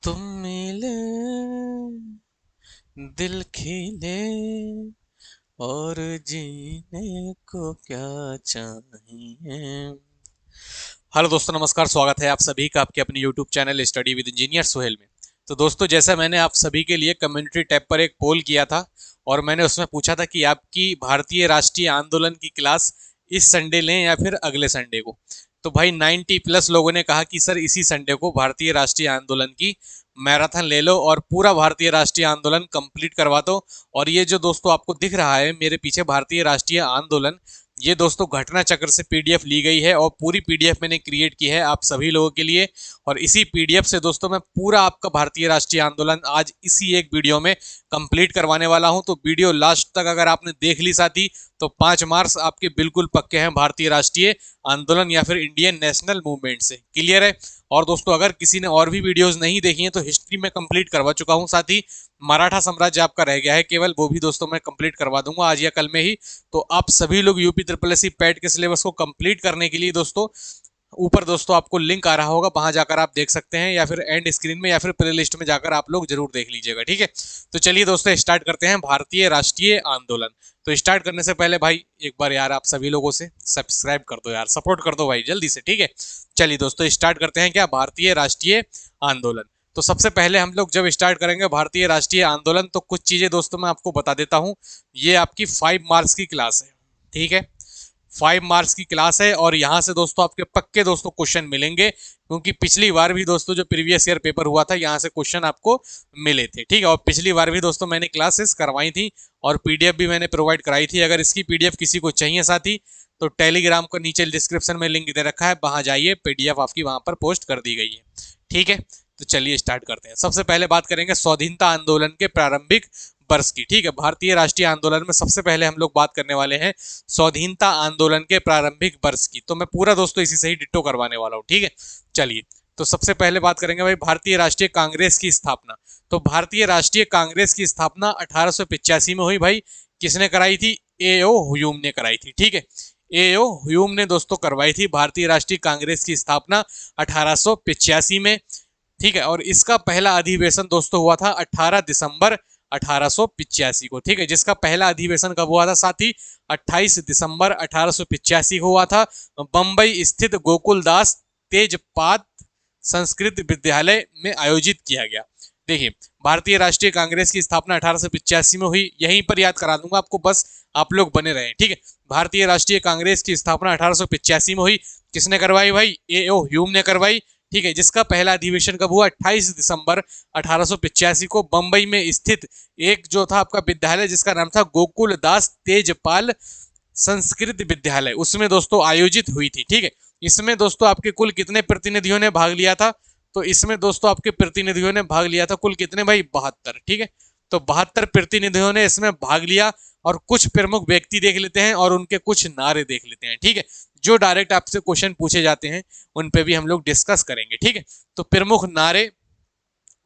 तुम मिले दिल खिले और जीने को क्या चाहिए। हेलो दोस्तों, नमस्कार। स्वागत है आप सभी का आपके अपने YouTube channel study with engineer Suhail में। तो दोस्तों, जैसा मैंने आप सभी के लिए कम्युनिटी टैब पर एक पोल किया था और मैंने उसमें पूछा था कि आपकी भारतीय राष्ट्रीय आंदोलन की क्लास इस संडे लें या फिर अगले संडे को। तो भाई 90 प्लस लोगों ने कहा कि सर इसी संडे को भारतीय राष्ट्रीय आंदोलन की मैराथन ले लो और पूरा भारतीय राष्ट्रीय आंदोलन कंप्लीट करवा दो। और ये जो दोस्तों आपको दिख रहा है मेरे पीछे भारतीय राष्ट्रीय आंदोलन, ये दोस्तों घटना चक्र से पीडीएफ ली गई है और पूरी पीडीएफ मैंने क्रिएट की है आप सभी लोगों के लिए। और इसी पीडीएफ से दोस्तों मैं पूरा आपका भारतीय राष्ट्रीय आंदोलन आज इसी एक वीडियो में कंप्लीट करवाने वाला हूं। तो वीडियो लास्ट तक अगर आपने देख ली साथी तो 5 मार्क्स आपके बिल्कुल पक्के हैं भारतीय राष्ट्रीय आंदोलन या फिर इंडियन नेशनल मूवमेंट से। क्लियर है। और दोस्तों, अगर किसी ने और भी वीडियोस नहीं देखी हैं तो हिस्ट्री में कंप्लीट करवा चुका हूं। साथ ही मराठा साम्राज्य आपका रह गया है केवल, वो भी दोस्तों मैं कंप्लीट करवा दूंगा आज या कल में ही। तो आप सभी लोग UP triple S C PET के सिलेबस को कंप्लीट करने के लिए दोस्तों ऊपर दोस्तों आपको लिंक आ रहा होगा, वहां जाकर आप देख सकते हैं या फिर एंड स्क्रीन में या फिर प्ले लिस्ट में जाकर आप लोग जरूर देख लीजिएगा। ठीक है। तो चलिए दोस्तों स्टार्ट करते हैं भारतीय राष्ट्रीय आंदोलन। तो स्टार्ट करने से पहले भाई एक बार यार आप सभी लोगों से सब्सक्राइब कर दो यार, सपोर्ट कर दो भाई जल्दी से। ठीक है। चलिए दोस्तों स्टार्ट करते हैं क्या भारतीय राष्ट्रीय आंदोलन। तो सबसे पहले हम लोग जब स्टार्ट करेंगे भारतीय राष्ट्रीय आंदोलन तो कुछ चीजें दोस्तों मैं आपको बता देता हूं। ये आपकी 5 मार्क्स की क्लास है। ठीक है। 5 मार्क्स की क्लास है और यहां से दोस्तों आपके पक्के दोस्तों क्वेश्चन मिलेंगे, क्योंकि पिछली बार भी दोस्तों जो प्रीवियस ईयर पेपर हुआ था यहां से क्वेश्चन आपको मिले थे। ठीक है। और पिछली बार भी दोस्तों मैंने क्लासेस करवाई थी और पीडीएफ भी मैंने प्रोवाइड कराई थी। अगर इसकी पीडीएफ किसी को चाहिए साथी तो टेलीग्राम को नीचे डिस्क्रिप्शन में लिंक दे रखा है, वहां जाइए, पीडीएफ आपकी वहां पर पोस्ट कर दी गई है। ठीक है। तो चलिए स्टार्ट करते हैं। सबसे पहले बात करेंगे स्वाधीनता आंदोलन के प्रारंभिक वर्ष की। ठीक है। भारतीय राष्ट्रीय आंदोलन में सबसे पहले हम लोग बात करने वाले हैं स्वाधीनता आंदोलन के प्रारंभिक वर्ष की। तो मैं पूरा दोस्तों इसी से ही डिट्टो करवाने वाला हूं। ठीक है। चलिए तो सबसे पहले बात करेंगे भाई भारतीय राष्ट्रीय कांग्रेस की स्थापना। तो भारतीय राष्ट्रीय कांग्रेस की स्थापना 1885 में हुई भाई। किसने कराई थी? एओ ह्यूम ने कराई थी। ठीक है। एओ ह्यूम ने दोस्तों करवाई थी भारतीय राष्ट्रीय कांग्रेस की स्थापना 1885 में। ठीक है। और इसका पहला अधिवेशन दोस्तों हुआ था 18 दिसंबर 1885 को। ठीक है। जिसका पहला अधिवेशन कब हुआ था साथी? 28 दिसंबर 1885 को हुआ था, बंबई स्थित गोकुलदास तेजपात संस्कृत विद्यालय में आयोजित किया गया। देखिए भारतीय राष्ट्रीय कांग्रेस की स्थापना 1885 में हुई, यहीं पर याद करा दूंगा आपको, बस आप लोग बने रहे। ठीक है। भारतीय राष्ट्रीय कांग्रेस की स्थापना 1885 में हुई। किसने करवाई भाई? एओ ह्यूम ने करवाई। ठीक है। जिसका पहला अधिवेशन कब हुआ? 28 दिसंबर 1885 को बंबई में स्थित एक जो था आपका विद्यालय जिसका नाम था गोकुलदास तेजपाल संस्कृत विद्यालय, उसमें दोस्तों आयोजित हुई थी। ठीक है। इसमें दोस्तों आपके कुल कितने प्रतिनिधियों ने भाग लिया था? तो इसमें दोस्तों आपके प्रतिनिधियों ने भाग लिया था कुल कितने भाई? 72। ठीक है। तो 72 प्रतिनिधियों ने इसमें भाग लिया और कुछ प्रमुख व्यक्ति देख लेते हैं और उनके कुछ नारे देख लेते हैं। ठीक है। जो डायरेक्ट आपसे क्वेश्चन पूछे जाते हैं उन पे भी हम लोग डिस्कस करेंगे। ठीक है। तो प्रमुख नारे,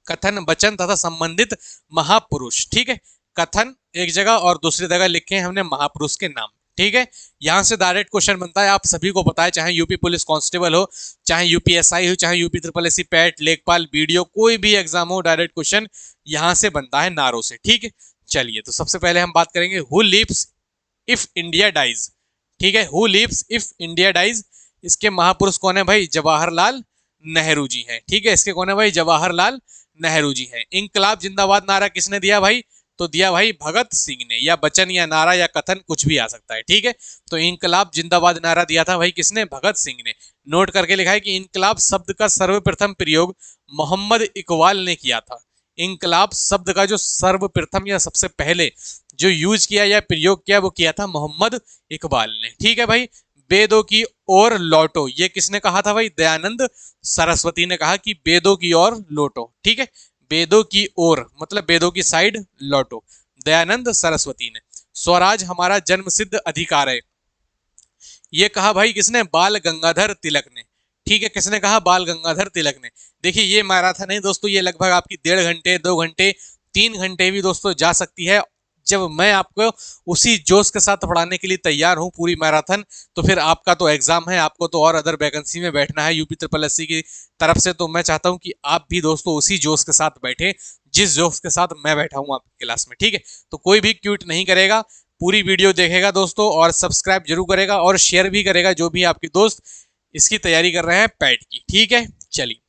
कथन, वचन तथा संबंधित महापुरुष। ठीक है। कथन एक जगह और दूसरी जगह लिखे हैं हमने महापुरुष के नाम। ठीक है। यहां से डायरेक्ट क्वेश्चन बनता है, आप सभी को पता है, चाहे यूपी पुलिस कांस्टेबल हो, चाहे यूपीएसआई हो, चाहे UP triple S C PET, लेखपाल, बीडीओ, कोई भी एग्जाम हो, डायरेक्ट क्वेश्चन यहां से बनता है नारों से। ठीक है। चलिए तो सबसे पहले हम बात करेंगे who lives if India dies. ठीक है। Who lives if India dies, इसके महापुरुष कौन है भाई? जवाहरलाल नेहरू जी हैं। ठीक है। इसके कौन है भाई? जवाहरलाल नेहरू जी हैं। इंकलाब जिंदाबाद नारा किसने दिया भाई? तो दिया भाई भगत सिंह ने, या वचन या नारा या कथन कुछ भी आ सकता है। ठीक है। तो इंकलाब जिंदाबाद नारा दिया था भाई किसने? भगत सिंह ने। नोट करके लिखा है कि इंकलाब शब्द का सर्वप्रथम प्रयोग मोहम्मद इकबाल ने किया था। इंकलाब शब्द का जो सर्वप्रथम या सबसे पहले जो यूज किया या प्रयोग किया वो किया था मोहम्मद इकबाल ने। ठीक है भाई। वेदों की ओर लौटो, ये किसने कहा था भाई? दयानंद सरस्वती ने कहा कि वेदों की ओर लौटो। ठीक है। वेदों की ओर मतलब वेदों की साइड लौटो, दयानंद सरस्वती ने। स्वराज हमारा जन्म सिद्ध अधिकार है, ये कहा भाई किसने? बाल गंगाधर तिलक ने। ठीक है। किसने कहा? बाल गंगाधर तिलक ने। देखिए ये मैराथन नहीं दोस्तों, ये लगभग आपकी 1.5 घंटे, 2 घंटे, 3 घंटे भी दोस्तों जा सकती है। जब मैं आपको उसी जोश के साथ पढ़ाने के लिए तैयार हूं पूरी मैराथन, तो फिर आपका तो एग्जाम है, आपको तो और अदर वैकेंसी में बैठना है यूपी ट्रिपल एससी की तरफ से। तो मैं चाहता हूं कि आप भी दोस्तों उसी जोश के साथ बैठे जिस जोश के साथ मैं बैठा हूं आपकी क्लास में, ठीक है। तो कोई भी क्विट नहीं करेगा, पूरी वीडियो देखेगा दोस्तों, और सब्सक्राइब जरूर करेगा और शेयर भी करेगा जो भी आपके दोस्त इसकी तैयारी कर रहे हैं पैट की, ठीक है। चलिए,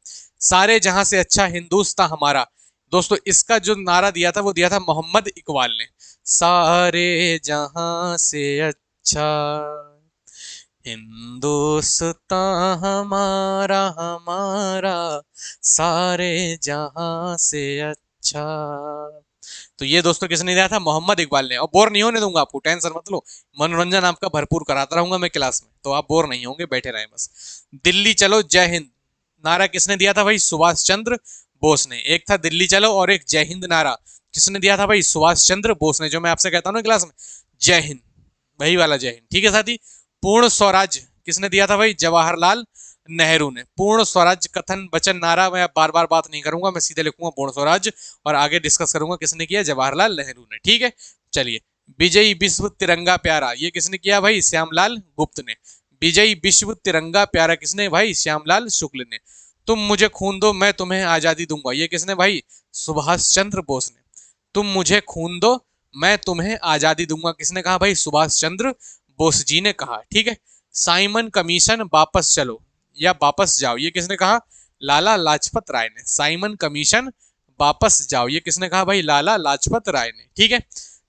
सारे जहां से अच्छा हिंदुस्तान हमारा, दोस्तों इसका जो नारा दिया था वो दिया था मोहम्मद इकबाल ने। सारे जहां से अच्छा हिंदुस्तान हमारा हमारा, सारे जहां से अच्छा। तो ये दोस्तों किसने दिया था? मोहम्मद इकबाल ने। और बोर नहीं होने दूंगा आपको, टेंशन मत लो, मनोरंजन आपका भरपूर कराता रहूंगा मैं क्लास में, तो आप बोर नहीं होंगे, बैठे रहें बस। दिल्ली चलो जय हिंद नारा किसने दिया था भाई? सुभाष चंद्र बोस ने। एक था दिल्ली चलो और एक जय हिंद नारा किसने दिया था भाई? सुभाष चंद्र बोस ने। जो मैं आपसे कहता हूं ना क्लास में, जय हिंद, वही वाला जय हिंद, ठीक है साथी। पूर्ण स्वराज किसने दिया था भाई? जवाहरलाल नेहरू ने। पूर्ण स्वराज कथन वचन नारा मैं बार बार बात नहीं करूंगा, मैं सीधे लिखूंगा पूर्ण स्वराज और आगे डिस्कस करूंगा किसने किया? जवाहरलाल नेहरू ने, ठीक है। चलिए, विजयी विश्व तिरंगा प्यारा ये किसने किया भाई? श्यामलाल गुप्त ने। विजयी विश्व तिरंगा प्यारा किसने भाई? श्यामलाल शुक्ल ने। तुम मुझे खून दो मैं तुम्हें आजादी दूंगा ये किसने भाई? सुभाष चंद्र बोस ने। तुम मुझे खून दो मैं तुम्हें आजादी दूंगा किसने कहा भाई? सुभाष चंद्र बोस जी ने कहा, ठीक है। साइमन कमीशन वापस चलो या वापस जाओ ये किसने कहा? लाला लाजपत राय ने। साइमन कमीशन वापस जाओ ये किसने कहा भाई? लाला लाजपत राय ने, ठीक है।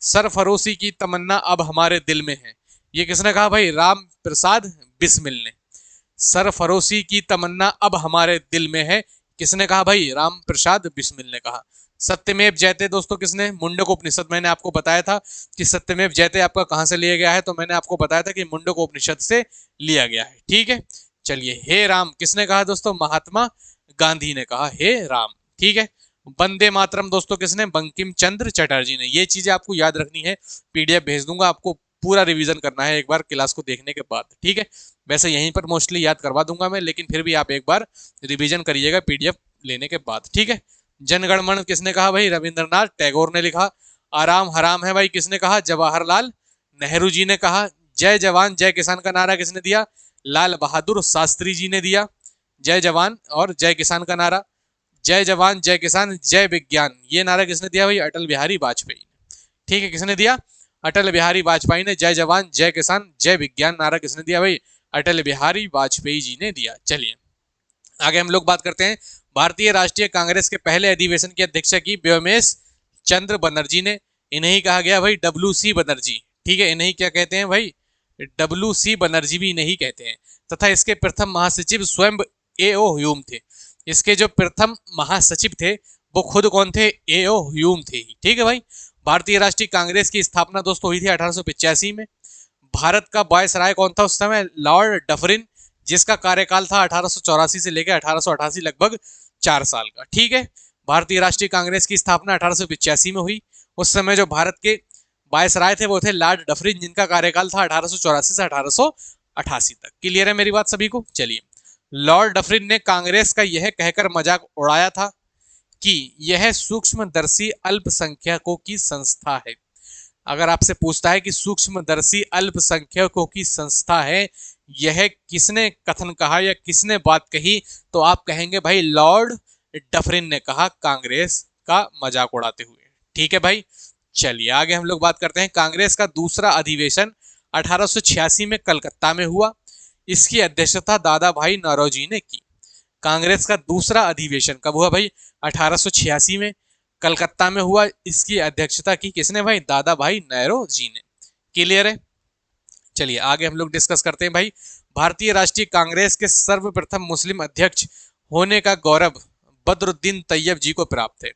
सरफरोशी की तमन्ना अब हमारे दिल में है ये किसने कहा भाई? राम प्रसाद बिस्मिल ने। सरफरोशी की तमन्ना अब हमारे दिल में है किसने कहा भाई? राम प्रसाद बिस्मिल ने कहा। सत्यमेव जयते दोस्तों किसने? मुंडक उपनिषद। मैंने आपको बताया था कि सत्यमेव जयते आपका कहां से लिया गया है, तो मैंने आपको बताया था कि मुंडक उपनिषद से लिया गया है, ठीक है। चलिए, हे राम किसने कहा दोस्तों? महात्मा गांधी ने कहा हे राम, ठीक है। वंदे मातरम दोस्तों किसने? बंकिम चंद्र चटर्जी ने। ये चीजें आपको याद रखनी है, पीडीएफ भेज दूंगा आपको, पूरा रिवीजन करना है एक बार क्लास को देखने के बाद, ठीक है। वैसे यहीं पर मोस्टली याद करवा दूंगा मैं, लेकिन फिर भी आप एक बार रिवीजन करिएगा पीडीएफ लेने के बाद, ठीक है। जनगणमन किसने कहा भाई? रविंद्रनाथ टैगोर ने लिखा। आराम हराम है भाई किसने कहा? जवाहरलाल नेहरू जी ने कहा। जय जवान जय किसान का नारा किसने दिया? लाल बहादुर शास्त्री जी ने दिया। जय जवान और जय किसान का नारा, जय जवान जय किसान जय विज्ञान, ये नारा किसने दिया भाई? अटल बिहारी वाजपेयी ने, ठीक है। किसने दिया? अटल बिहारी वाजपेयी ने। जय जवान जय किसान जय विज्ञान नारा किसने दिया भाई? अटल बिहारी वाजपेयी जी ने दिया। चलिए, आगे हम लोग बात करते हैं। भारतीय राष्ट्रीय कांग्रेस के पहले अधिवेशन की अध्यक्षता की व्योमेश चंद्र बनर्जी ने। इन्हें कहा गया भाई WC बनर्जी, ठीक है। इन्हें क्या कहते हैं भाई? WC बनर्जी भी नहीं कहते हैं। तथा इसके प्रथम महासचिव स्वयं A.O. ह्यूम थे। इसके जो प्रथम महासचिव थे वो खुद कौन थे? A.O. ह्यूम थे, ठीक है भाई। भारतीय राष्ट्रीय कांग्रेस की स्थापना दोस्तों हुई थी 1885 में। भारत का वायसराय कौन था उस समय? लॉर्ड डफरिन, जिसका कार्यकाल था 1884 से लेकर 1888 लगभग 4 साल का, ठीक है। भारतीय राष्ट्रीय कांग्रेस की स्थापना 1885 में हुई। उस समय जो भारत के वायसराय थे वो थे लॉर्ड डफरिन, जिनका कार्यकाल था 1884 से 1888 तक। क्लियर है मेरी बात सभी को? चलिए, लॉर्ड डफरिन ने कांग्रेस का यह कहकर मजाक उड़ाया था कि यह सूक्ष्मदर्शी अल्पसंख्यकों की संस्था है। अगर आपसे पूछता है कि सूक्ष्मदर्शी अल्पसंख्यकों की संस्था है, यह किसने कथन कहा या किसने बात कही? तो आप कहेंगे भाई लॉर्ड डफरिन ने कहा, कांग्रेस का मजाक उड़ाते हुए, ठीक है भाई। चलिए, आगे हम लोग बात करते हैं। कांग्रेस का दूसरा अधिवेशन 1886 में कलकत्ता में हुआ। इसकी अध्यक्षता दादा भाई नौरोजी ने की। कांग्रेस का दूसरा अधिवेशन कब हुआ भाई? 1886 में कलकत्ता में हुआ। इसकी अध्यक्षता की किसने भाई? दादा भाई नौरोजी ने। क्लियर है? चलिए, आगे हम लोग डिस्कस करते हैं भाई। भारतीय राष्ट्रीय कांग्रेस के सर्वप्रथम मुस्लिम अध्यक्ष होने का गौरव बदरुद्दीन तैयब जी को प्राप्त है।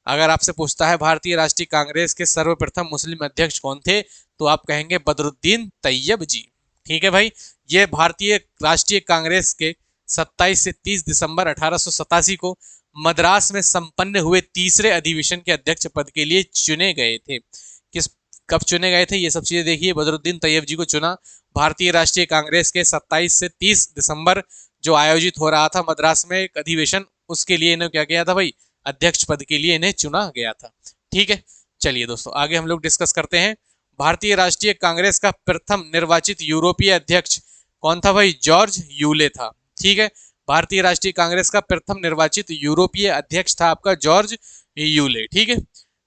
अगर आपसे पूछता है भारतीय राष्ट्रीय कांग्रेस के सर्वप्रथम मुस्लिम अध्यक्ष कौन थे, तो आप कहेंगे बदरुद्दीन तैयब जी, ठीक है भाई। ये भारतीय राष्ट्रीय कांग्रेस के 27 से 30 दिसंबर 1887 को मद्रास में संपन्न हुए तीसरे अधिवेशन के अध्यक्ष पद के लिए चुने गए थे। किस कब चुने गए थे ये सब चीजें देखिए। बदरुद्दीन तैयब जी को चुना भारतीय राष्ट्रीय कांग्रेस के 27 से 30 दिसंबर जो आयोजित हो रहा था मद्रास में एक अधिवेशन, उसके लिए इन्हें क्या किया था भाई? अध्यक्ष पद के लिए इन्हें चुना गया था, ठीक है। चलिए दोस्तों आगे हम लोग डिस्कस करते हैं। भारतीय राष्ट्रीय कांग्रेस का प्रथम निर्वाचित यूरोपीय अध्यक्ष कौन था भाई? जॉर्ज यूले था। ठीक है, भारतीय राष्ट्रीय कांग्रेस का प्रथम निर्वाचित यूरोपीय अध्यक्ष था आपका जॉर्ज यूले। ठीक है,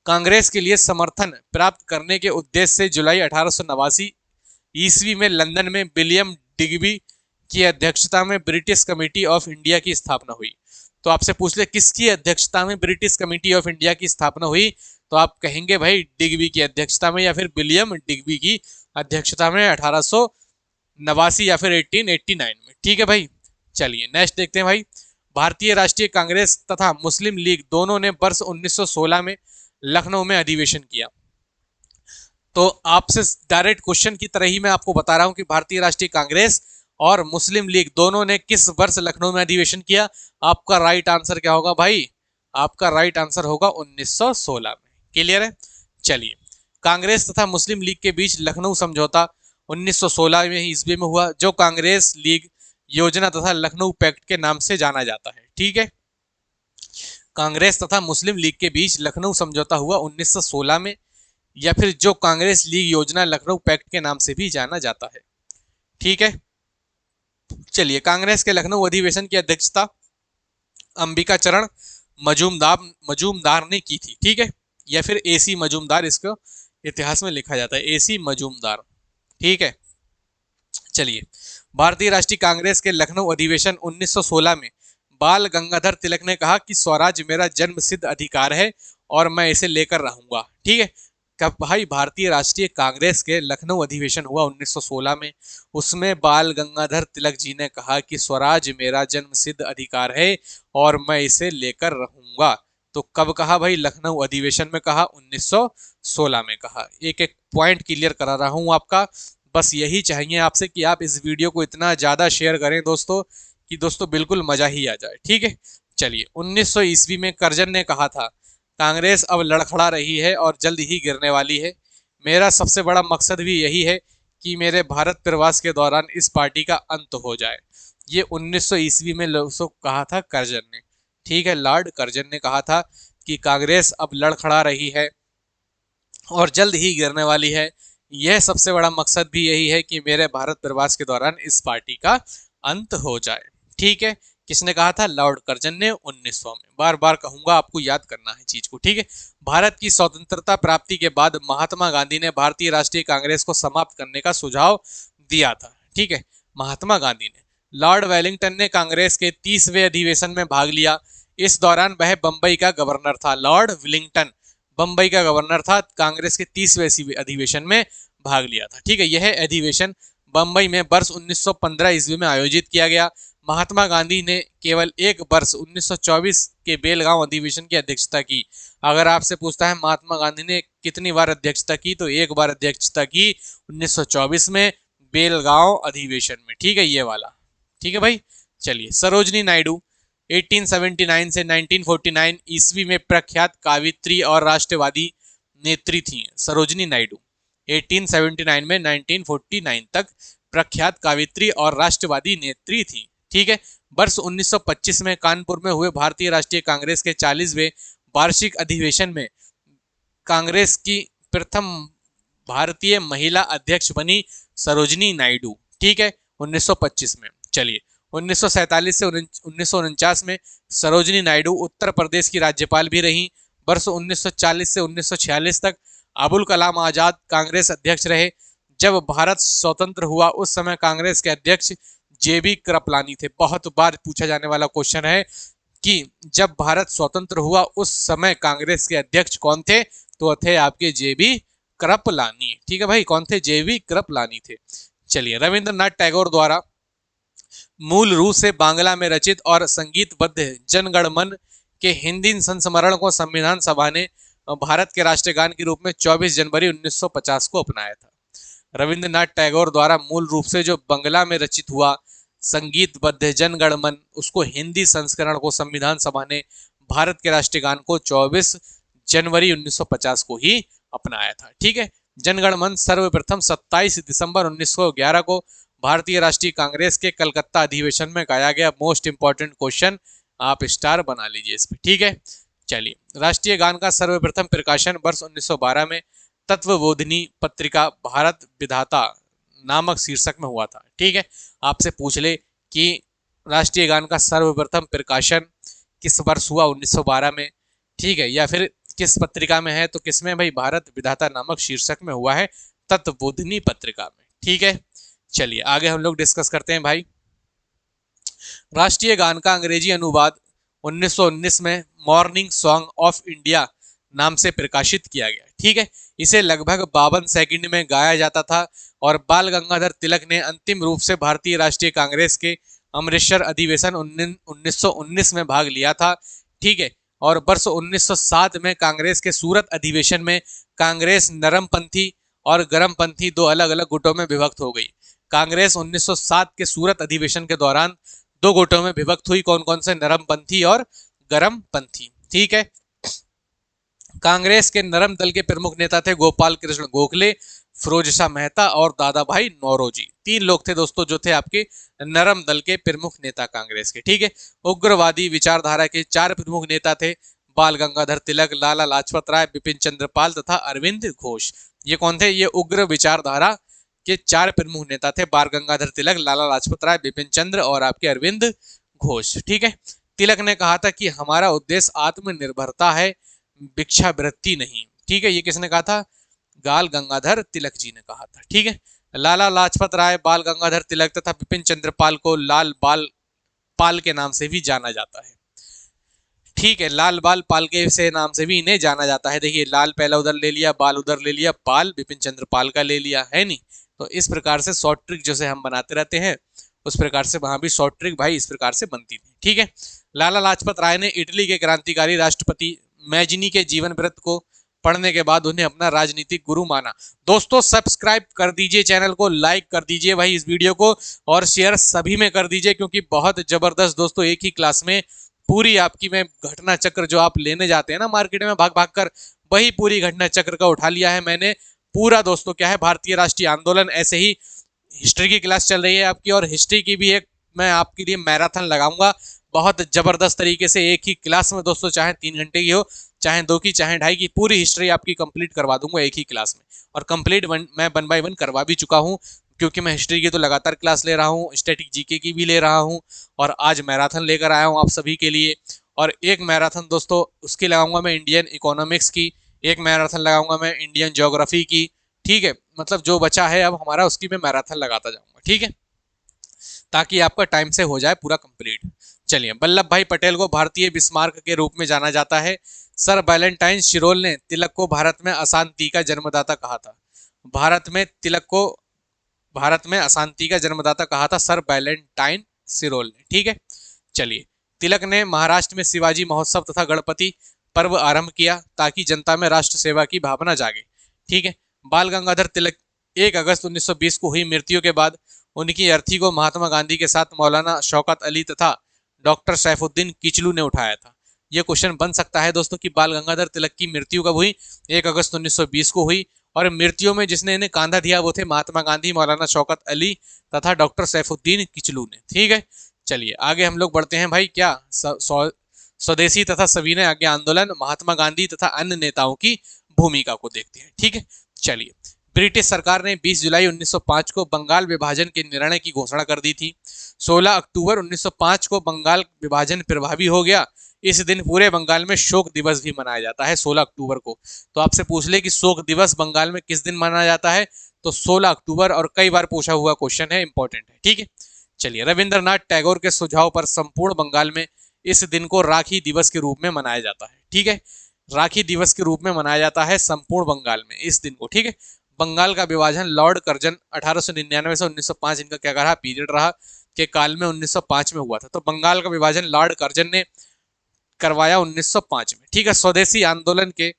कांग्रेस के लिए समर्थन प्राप्त करने के उद्देश्य से जुलाई 1889 ईस्वी में लंदन में विलियम डिग्बी की अध्यक्षता में ब्रिटिश कमेटी ऑफ इंडिया की स्थापना हुई। तो आपसे पूछ ले किसकी अध्यक्षता में ब्रिटिश कमेटी ऑफ इंडिया की स्थापना हुई, तो आप कहेंगे भाई डिग्बी की अध्यक्षता में या फिर विलियम डिग्बी की अध्यक्षता में 1889 या फिर 1889 में। ठीक है भाई, चलिए नेक्स्ट देखते हैं भाई। भारतीय राष्ट्रीय कांग्रेस तथा मुस्लिम लीग दोनों ने वर्ष 1916 में लखनऊ में अधिवेशन किया। तो आपसे डायरेक्ट क्वेश्चन की तरह ही मैं आपको बता रहा हूं कि भारतीय राष्ट्रीय कांग्रेस और मुस्लिम लीग दोनों ने किस वर्ष लखनऊ में अधिवेशन किया। आपका राइट आंसर क्या होगा भाई? आपका राइट आंसर होगा 1916 में। क्लियर है? चलिए, कांग्रेस तथा मुस्लिम लीग के बीच लखनऊ समझौता 1916 में ईस्वी में हुआ, जो कांग्रेस लीग योजना तथा लखनऊ पैक्ट के नाम से जाना जाता है। ठीक है, कांग्रेस तथा मुस्लिम लीग के बीच लखनऊ समझौता हुआ 1916 में, या फिर जो कांग्रेस लीग योजना लखनऊ पैक्ट के नाम से भी जाना जाता है। ठीक है, चलिए, कांग्रेस के लखनऊ अधिवेशन की अध्यक्षता अंबिका चरण मजूमदार ने की थी। ठीक है, या फिर एसी मजूमदार इसको इतिहास में लिखा जाता है, एसी मजूमदार। ठीक है, चलिए, भारतीय राष्ट्रीय कांग्रेस के लखनऊ अधिवेशन 1916 में बाल गंगाधर तिलक ने कहा कि स्वराज मेरा जन्म सिद्ध अधिकार है और मैं इसे लेकर रहूंगा। ठीक है, कब भाई? भारतीय राष्ट्रीय कांग्रेस के लखनऊ अधिवेशन हुआ 1916 में, उसमें बाल गंगाधर तिलक जी ने कहा कि स्वराज मेरा जन्म सिद्ध अधिकार है और मैं इसे लेकर रहूंगा। तो कब कहा भाई? लखनऊ अधिवेशन में कहा, 1916 में कहा। एक एक पॉइंट क्लियर करा रहा हूं आपका, बस यही चाहिए आपसे कि आप इस वीडियो को इतना ज्यादा शेयर करें दोस्तों कि दोस्तों बिल्कुल मजा ही आ जाए। ठीक है, चलिए, 1900 ईस्वी में करजन ने कहा था कांग्रेस अब लड़खड़ा रही है और जल्द ही गिरने वाली है। मेरा सबसे बड़ा मकसद भी यही है कि मेरे भारत प्रवास के दौरान इस पार्टी का अंत हो जाए। ये 1900 ईस्वी में कहा था करजन ने। ठीक है, लॉर्ड करजन ने कहा था कि कांग्रेस अब लड़खड़ा रही है और जल्द ही गिरने वाली है। यह सबसे बड़ा मकसद भी यही है कि मेरे भारत प्रवास के दौरान इस पार्टी का अंत हो जाए। ठीक है, किसने कहा था? लॉर्ड कर्जन ने 1900 में। बार बार कहूंगा, आपको याद करना है चीज को। ठीक है, भारत की स्वतंत्रता प्राप्ति के बाद महात्मा गांधी ने भारतीय राष्ट्रीय कांग्रेस को समाप्त करने का सुझाव दिया था। ठीक है, महात्मा गांधी ने। लॉर्ड वेलिंगटन ने कांग्रेस के 30वें अधिवेशन में भाग लिया। इस दौरान वह बंबई का गवर्नर था। लॉर्ड वेलिंगटन बंबई का गवर्नर था, कांग्रेस के 30वें अधिवेशन में भाग लिया था। ठीक है, यह अधिवेशन बंबई में वर्ष 1915 ईस्वी में आयोजित किया गया। महात्मा गांधी ने केवल एक वर्ष 1924 के बेलगांव अधिवेशन की अध्यक्षता की। अगर आपसे पूछता है महात्मा गांधी ने कितनी बार अध्यक्षता की, तो एक बार अध्यक्षता की 1924 में बेलगांव अधिवेशन में। ठीक है, ये वाला। ठीक है भाई, चलिए, सरोजनी नायडू 1879 से 1949 ईस्वी में प्रख्यात कावित्री और राष्ट्रवादी नेत्री थी। सरोजनी नायडू 1879 में 1949 तक प्रख्यात कावित्री और राष्ट्रवादी नेत्री थी। ठीक है, वर्ष 1925 में कानपुर में हुए भारतीय राष्ट्रीय कांग्रेस के 40वें वार्षिक अधिवेशन में कांग्रेस की प्रथम भारतीय महिला अध्यक्ष बनी सरोजनी नायडू। ठीक है, 1925 में। चलिए, 1947 से 1949 में सरोजनी नायडू उत्तर प्रदेश की राज्यपाल भी रहीं। वर्ष 1940 से 1946 तक अबुल कलाम आजाद कांग्रेस अध्यक्ष रहे। जब भारत स्वतंत्र हुआ उस समय कांग्रेस के अध्यक्ष जेबी कृपलानी थे। बहुत बार पूछा जाने वाला क्वेश्चन है कि जब भारत स्वतंत्र हुआ उस समय कांग्रेस के अध्यक्ष कौन थे, तो थे आपके जेबी कृपलानी। ठीक है भाई, कौन थे? जेबी कृपलानी थे। चलिए, रविंद्रनाथ टैगोर द्वारा मूल रूप से बांग्ला में रचित और संगीतबद्ध जनगण मन के हिंदी संस्मरण को संविधान सभा ने भारत के राष्ट्रगान के रूप में 24 जनवरी 1950 को अपनाया था। रविंद्रनाथ टैगोर द्वारा मूल रूप से जो बांग्ला में रचित हुआ संगीतबद्ध जनगण मन, उसको हिंदी संस्करण को संविधान सभा ने भारत के राष्ट्रगान को 24 जनवरी 1950 को ही अपनाया था। ठीक है, जनगण मन सर्वप्रथम 27 दिसंबर 1911 को भारतीय राष्ट्रीय कांग्रेस के कलकत्ता अधिवेशन में गाया गया। मोस्ट इंपॉर्टेंट क्वेश्चन, आप स्टार बना लीजिए इस पे। ठीक है, चलिए, राष्ट्रीय गान का सर्वप्रथम प्रकाशन वर्ष 1912 में तत्वबोधिनी पत्रिका भारत विधाता नामक शीर्षक में हुआ था। ठीक है, आपसे पूछ ले कि राष्ट्रीय गान का सर्वप्रथम प्रकाशन किस वर्ष हुआ, 1912 में, ठीक है, या फिर किस पत्रिका में है, तो किसमें भाई, भारत विधाता नामक शीर्षक में हुआ है, तत्वबोधिनी पत्रिका में। ठीक है, चलिए आगे हम लोग डिस्कस करते हैं भाई। राष्ट्रीय गान का अंग्रेजी अनुवाद 1919 में मॉर्निंग सॉन्ग ऑफ इंडिया नाम से प्रकाशित किया गया। ठीक है, इसे लगभग 52 सेकंड में गाया जाता था और बाल गंगाधर तिलक ने अंतिम रूप से भारतीय राष्ट्रीय कांग्रेस के अमृतसर अधिवेशन 1919 में भाग लिया था। ठीक है, और वर्ष 1907 में कांग्रेस के सूरत अधिवेशन में कांग्रेस नरमपंथी और गरमपंथी दो अलग अलग गुटों में विभक्त हो गई। कांग्रेस 1907 के सूरत अधिवेशन के दौरान दो गुटों में विभक्त हुई, कौन कौन से, नरमपंथी और गरमपंथी। ठीक है, कांग्रेस के नरम दल के प्रमुख नेता थे गोपाल कृष्ण गोखले, फिरोज शाह मेहता और दादा भाई नौरोजी। तीन लोग थे दोस्तों जो थे आपके नरम दल के प्रमुख नेता कांग्रेस के। ठीक है, उग्रवादी विचारधारा के चार प्रमुख नेता थे बाल गंगाधर तिलक, लाला लाजपत राय, बिपिन चंद्र पाल तथा अरविंद घोष। ये कौन थे, ये उग्र विचारधारा के चार प्रमुख नेता थे, बाल गंगाधर तिलक, लाला लाजपत राय, बिपिन चंद्र और आपके अरविंद घोष। ठीक है, तिलक ने कहा था कि हमारा उद्देश्य आत्मनिर्भरता है, भिक्षावृत्ति नहीं। ठीक है, ये किसने कहा था, बाल गंगाधर तिलक जी ने कहा था। ठीक है, लाला लाजपत राय, बाल गंगाधर तिलक तथा बिपिन चंद्र पाल को लाल बाल पाल के नाम से भी जाना जाता है। ठीक है, लाल बाल पाल के से नाम से भी इन्हें जाना जाता है। देखिए, लाल पहला उधर ले लिया, बाल उधर ले लिया, पाल बिपिन चंद्र पाल का ले लिया है नहीं। तो इस प्रकार से शॉर्ट ट्रिक जैसे हम बनाते रहते हैं, उस प्रकार से वहां भी शॉर्ट ट्रिक भाई इस प्रकार से बनती थी। ठीक है, लाला लाजपत राय ने इटली के क्रांतिकारी राष्ट्रपति मैजिनी के जीवन वृत्त को पढ़ने के बाद उन्हें अपना राजनीतिक गुरु माना। दोस्तों सब्सक्राइब कर दीजिए चैनल को, लाइक कर दीजिए भाई इस वीडियो को, और शेयर सभी में कर दीजिए, क्योंकि बहुत जबरदस्त दोस्तों एक ही क्लास में पूरी आपकी मैं घटना चक्र जो आप लेने जाते हैं ना मार्केट में भाग भाग कर, वही पूरी घटना चक्र का उठा लिया है मैंने पूरा। दोस्तों क्या है, भारतीय राष्ट्रीय आंदोलन, ऐसे ही हिस्ट्री की क्लास चल रही है आपकी, और हिस्ट्री की भी एक मैं आपके लिए मैराथन लगाऊंगा बहुत जबरदस्त तरीके से, एक ही क्लास में दोस्तों, चाहे 3 घंटे की हो, चाहे 2 की, चाहे 2.5 की, पूरी हिस्ट्री आपकी कंप्लीट करवा दूंगा एक ही क्लास में। और कंप्लीट मैं 1 बाय 1 करवा भी चुका हूं, क्योंकि मैं हिस्ट्री की तो लगातार क्लास ले रहा हूं, स्टैटिक जीके की भी ले रहा हूं, और आज मैराथन लेकर आया हूं आप सभी के लिए। और एक मैराथन दोस्तों उसकी लगाऊंगा मैं इंडियन इकोनॉमिक्स की, एक मैराथन लगाऊंगा मैं इंडियन ज्योग्राफी की। ठीक है, मतलब जो बचा है अब हमारा उसकी मैं मैराथन लगाता जाऊंगा। ठीक है, ताकि आपका टाइम से हो जाए पूरा कंप्लीट। चलिए, वल्लभ भाई पटेल को भारतीय बिस्मार्क के रूप में जाना जाता है। सर वैलेंटाइन शिरोल ने तिलक को भारत में अशांति का जन्मदाता कहा था। भारत में तिलक को भारत में अशांति का जन्मदाता कहा था सर वैलेंटाइन शिरोल ने। ठीक है, चलिए, तिलक ने महाराष्ट्र में शिवाजी महोत्सव तथा गणपति पर्व आरंभ किया ताकि जनता में राष्ट्र सेवा की भावना जागे। ठीक है, बाल गंगाधर तिलक 1 अगस्त 1920 को हुई मृत्यु के बाद उनकी अर्थी को महात्मा गांधी के साथ मौलाना शौकत अली तथा डॉक्टर सैफुद्दीन किचलू ने उठाया था। यह क्वेश्चन बन सकता है दोस्तों कि बाल गंगाधर तिलक की मृत्यु कब हुई, 1 अगस्त 1920 को हुई, और मृत्यु में जिसने इन्हें कांधा दिया वो थे महात्मा गांधी, मौलाना शौकत अली तथा डॉक्टर सैफुद्दीन किचलू ने। ठीक है, चलिए आगे हम लोग बढ़ते हैं भाई, क्या स्वदेशी तथा सविनय आज्ञा आंदोलन, महात्मा गांधी तथा अन्य नेताओं की भूमिका को देखते हैं। ठीक है, चलिए, ब्रिटिश सरकार ने 20 जुलाई 1905 को बंगाल विभाजन के निर्णय की घोषणा कर दी थी। 16 अक्टूबर 1905 को बंगाल विभाजन प्रभावी हो गया। इस दिन पूरे बंगाल में शोक दिवस भी मनाया जाता है 16 अक्टूबर को। तो आपसे पूछ ले कि शोक दिवस बंगाल में किस दिन मनाया जाता है, तो 16 अक्टूबर, और कई बार पूछा हुआ क्वेश्चन है, इंपॉर्टेंट है। ठीक है, चलिए, रविंद्रनाथ टैगोर के सुझाव पर संपूर्ण बंगाल में इस दिन को राखी दिवस के रूप में मनाया जाता है। ठीक है, राखी दिवस के रूप में मनाया जाता है संपूर्ण बंगाल में इस दिन को। ठीक है, बंगाल का विभाजन लॉर्ड कर्जन 1899 से 1905 इनका क्या रहा, पीरियड रहा, के काल में 1905 में हुआ था। तो बंगाल का विभाजन लॉर्ड कर्जन ने करवाया 1905 में। ठीक है, स्वदेशी आंदोलन के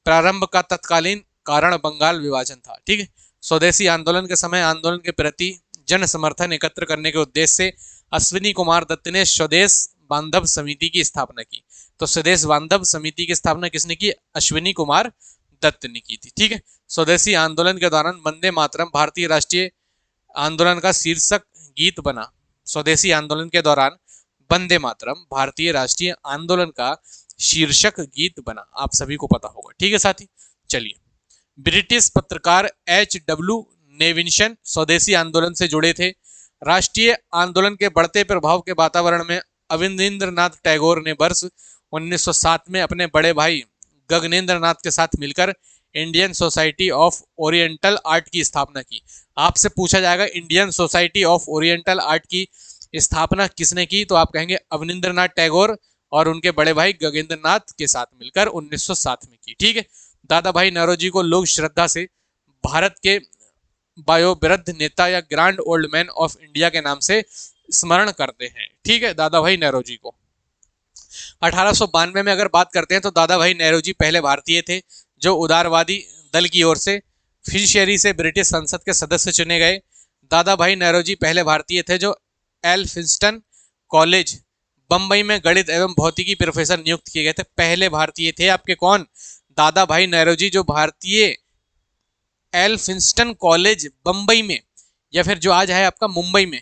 प्रारंभ का तत्कालीन कारण बंगाल विभाजन था। ठीक है, स्वदेशी आंदोलन के समय आंदोलन के प्रति जन समर्थन एकत्र करने के उद्देश्य से अश्विनी कुमार दत्त ने स्वदेश बांधव समिति की स्थापना की। तो स्वदेश बांधव समिति की स्थापना किसने की, अश्विनी कुमार दत्त ने की थी। ठीक है, स्वदेशी आंदोलन के दौरान वंदे मातरम भारतीय राष्ट्रीय आंदोलन का शीर्षक गीत बना। स्वदेशी आंदोलन के दौरान वंदे मातरम भारतीय राष्ट्रीय आंदोलन का शीर्षक गीत बना, आप सभी को पता होगा। ठीक है साथी, चलिए। ब्रिटिश पत्रकार H.W. नेविंसन स्वदेशी आंदोलन से जुड़े थे। राष्ट्रीय आंदोलन के बढ़ते प्रभाव के वातावरण में अवनींद्रनाथ टैगोर ने वर्ष 1907 में अपने बड़े भाई गगनेंद्रनाथ के साथ मिलकर Indian society of oriental art की स्थापना की। आपसे पूछा जाएगा Indian society of oriental art की स्थापना किसने की, तो आप कहेंगे अवनींद्रनाथ टैगोर और उनके बड़े भाई गगनेंद्रनाथ के साथ मिलकर 1907 में की। ठीक है। दादा भाई नौरोजी को लोग श्रद्धा से भारत के वयोवृद्ध नेता या grand old man of India के नाम से स्मरण करते हैं। ठीक है, दादा भाई नौरोजी को 1892 में अगर बात करते हैं तो दादा भाई नौरोजी पहले भारतीय थे जो उदारवादी दल की ओर से फिशरी से ब्रिटिश संसद के सदस्य चुने गए। दादा भाई नौरोजी पहले भारतीय थे जो एल्फिंस्टन कॉलेज बंबई में गणित एवं भौतिकी प्रोफेसर नियुक्त किए गए थे। पहले भारतीय थे आपके कौन, दादा भाई नौरोजी, जो भारतीय एल्फिंस्टन कॉलेज बंबई में या फिर जो आज है आपका मुंबई में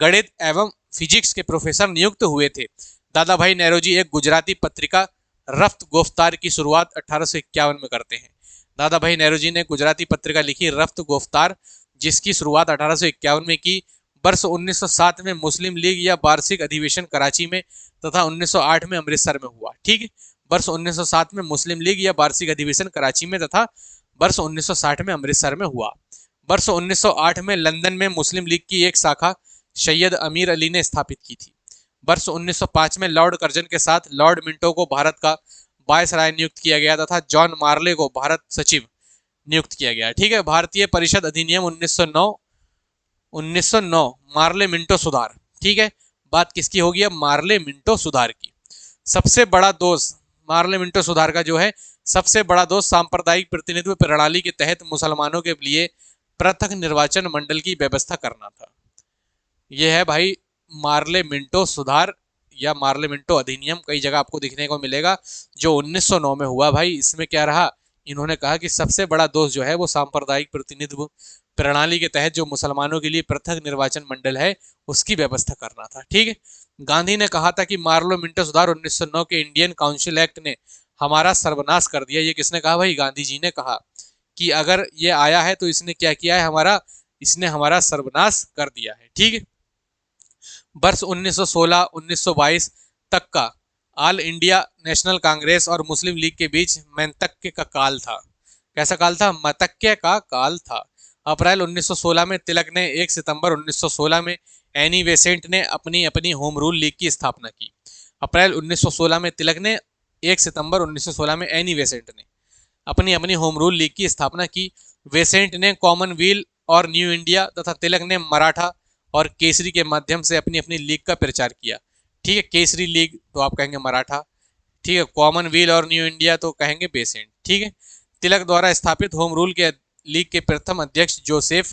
गणित एवं फिजिक्स के प्रोफेसर नियुक्त हुए थे। दादा भाई नौरोजी एक गुजराती पत्रिका रफ्त गोफ्तार की शुरुआत 1851 में करते हैं। दादा भाई नौरोजी ने गुजराती पत्रिका लिखी रफ्त गोफ्तार, जिसकी शुरुआत 1851 में की। वर्ष 1907 में मुस्लिम लीग या वार्षिक अधिवेशन कराची में तथा 1908 में अमृतसर में हुआ। ठीक है, वर्ष 1907 में मुस्लिम लीग या वार्षिक अधिवेशन कराची में तथा वर्ष 1960 में अमृतसर में हुआ। वर्ष 1908 में लंदन में मुस्लिम लीग की एक शाखा सैयद अमीर अली ने स्थापित की थी। वर्ष 1905 में लॉर्ड कर्जन के साथ लॉर्ड मिंटो को भारत का वायसराय नियुक्त किया गया तथा जॉन मार्ले को भारत सचिव नियुक्त किया गया। ठीक है, भारतीय परिषद अधिनियम 1909 मार्ले मिंटो सुधार। ठीक है, बात किसकी होगी अब, मार्ले मिंटो सुधार की। सबसे बड़ा दोष मार्ले मिंटो सुधार का जो है सबसे बड़ा दोष सांप्रदायिक प्रतिनिधित्व प्रणाली के तहत मुसलमानों के लिए पृथक निर्वाचन मंडल की व्यवस्था करना था। यह है भाई मार्ले मिंटो सुधार या मार्ले मिंटो अधिनियम, कई जगह आपको दिखने को मिलेगा, जो 1909 में हुआ। भाई इसमें क्या रहा, इन्होंने कहा कि सबसे बड़ा दोष जो है वो सांप्रदायिक प्रतिनिधित्व प्रणाली के तहत जो मुसलमानों के लिए पृथक निर्वाचन मंडल है उसकी व्यवस्था करना था। ठीक है, गांधी ने कहा था कि मार्ले मिंटो सुधार 1909 के इंडियन काउंसिल एक्ट ने हमारा सर्वनाश कर दिया। ये किसने कहा भाई, गांधी जी ने कहा कि अगर ये आया है तो इसने क्या किया है, इसने हमारा सर्वनाश कर दिया है। ठीक है, वर्ष 1916-1922 तक का ऑल इंडिया नेशनल कांग्रेस और मुस्लिम लीग के बीच मैंतक्य का काल था। कैसा काल था, मतक्य का काल था। अप्रैल 1916 में तिलक ने 1 सितंबर 1916 में एनी बेसेंट ने अपनी अपनी होम रूल लीग की स्थापना की। अप्रैल 1916 में तिलक ने 1 सितंबर 1916 में एनी बेसेंट ने अपनी अपनी होम रूल लीग की स्थापना की। बेसेंट ने कॉमनवेल्थ और न्यू इंडिया तथा तिलक ने मराठा और केसरी के माध्यम से अपनी अपनी लीग का प्रचार किया। ठीक है, केसरी लीग तो आप कहेंगे मराठा, ठीक है, कॉमनवेल्थ और न्यू इंडिया तो कहेंगे बेसेंट। ठीक है, तिलक द्वारा स्थापित होम रूल के लीग के प्रथम अध्यक्ष जोसेफ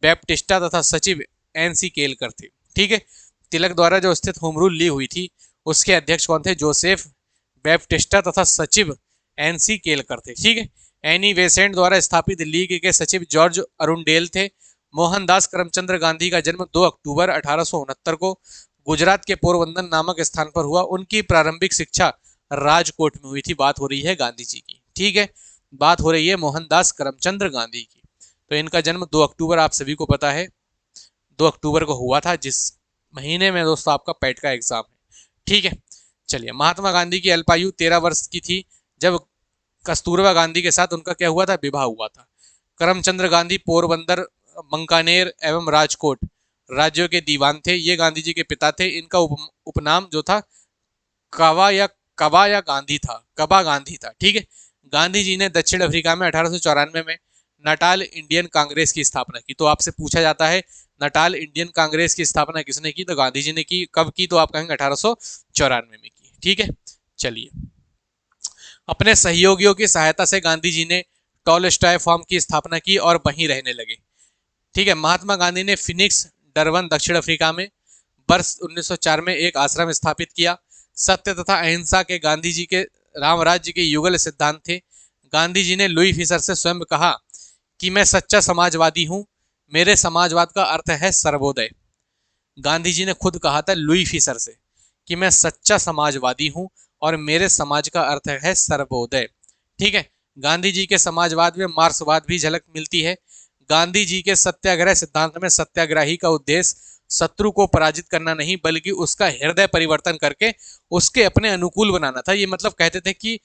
बैप्टिस्टा तथा सचिव NC केलकर थे। ठीक है, तिलक द्वारा जो स्थित होम रूल लीग हुई थी उसके अध्यक्ष कौन थे, जोसेफ बैप्टिस्टा तथा सचिव NC केलकर थे। ठीक है, एनी बेसेंट द्वारा स्थापित लीग के सचिव जॉर्ज अरुणडेल थे। मोहनदास करमचंद गांधी का जन्म 2 अक्टूबर 1869 को गुजरात के पोरबंदर नामक स्थान पर हुआ। उनकी प्रारंभिक शिक्षा राजकोट में हुई थी। बात हो रही है गांधी जी की। ठीक है, बात हो रही है मोहनदास करमचंद गांधी की। तो इनका जन्म 2 अक्टूबर आप सभी को पता है 2 अक्टूबर को हुआ था, जिस महीने में दोस्तों आपका पैट का एग्जाम है। ठीक है, चलिए। महात्मा गांधी की अल्पायु 13 वर्ष की थी जब कस्तूरबा गांधी के साथ उनका क्या हुआ था, विवाह हुआ था। करमचंद गांधी पोरबंदर, बंकानेर एवं राजकोट राज्यों के दीवान थे। ये गांधी जी के पिता थे। इनका उपनाम जो था कबा या गांधी था, कबा गांधी था। ठीक है, गांधी जी ने दक्षिण अफ्रीका में 1894 में नटाल इंडियन कांग्रेस की स्थापना की। तो आपसे पूछा जाता है नटाल इंडियन कांग्रेस की स्थापना किसने की, तो गांधी जी ने की। कब की, तो आप कहेंगे 1894 में की। ठीक है, चलिए। अपने सहयोगियों की सहायता से गांधी जी ने टॉलस्टॉय फॉर्म की स्थापना की और वहीं रहने लगे। ठीक है, महात्मा गांधी ने फिनिक्स, डरबन, दक्षिण अफ्रीका में वर्ष 1904 में एक आश्रम स्थापित किया। सत्य तथा अहिंसा के गांधी जी के राम राज्य के युगल सिद्धांत थे। गांधी जी ने लुई फिशर से स्वयं कहा कि मैं सच्चा समाजवादी हूं, मेरे समाजवाद का अर्थ है सर्वोदय। गांधी जी ने खुद कहा था लुई फिशर से कि मैं सच्चा समाजवादी हूं और मेरे समाज का अर्थ है सर्वोदय। ठीक है। गांधी जी के समाजवाद में मार्क्सवाद भी झलक मिलती है। गांधी जी के सत्याग्रह सिद्धांत में सत्याग्रही का उद्देश्य शत्रु को पराजित करना नहीं बल्कि उसका हृदय परिवर्तन करके उसके अपने अनुकूल बनाना था। ये मतलब कहते थे कि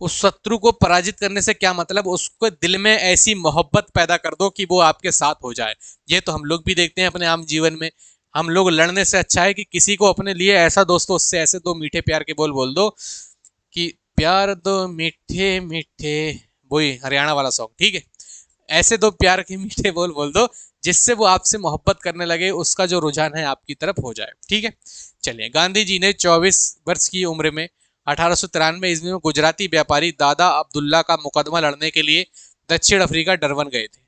उस शत्रु को पराजित करने से क्या मतलब, उसको दिल में ऐसी मोहब्बत पैदा कर दो कि वो आपके साथ हो जाए। ये तो हम लोग भी देखते हैं अपने आम जीवन में। हम लोग लड़ने से अच्छा है कि किसी को अपने लिए ऐसा दोस्तों उससे ऐसे दो मीठे प्यार के बोल बोल दो कि प्यार दो मीठे मीठे, वही हरियाणा वाला सॉन्ग। ठीक है। ऐसे दो प्यार के मीठे बोल बोल दो जिससे वो आपसे मोहब्बत करने लगे, उसका जो रुझान है आपकी तरफ हो जाए। ठीक है। चलिए, गांधी जी ने 24 वर्ष की उम्र में 1893 ईस्वी में गुजराती व्यापारी दादा अब्दुल्ला का मुकदमा लड़ने के लिए दक्षिण अफ्रीका डरबन गए थे।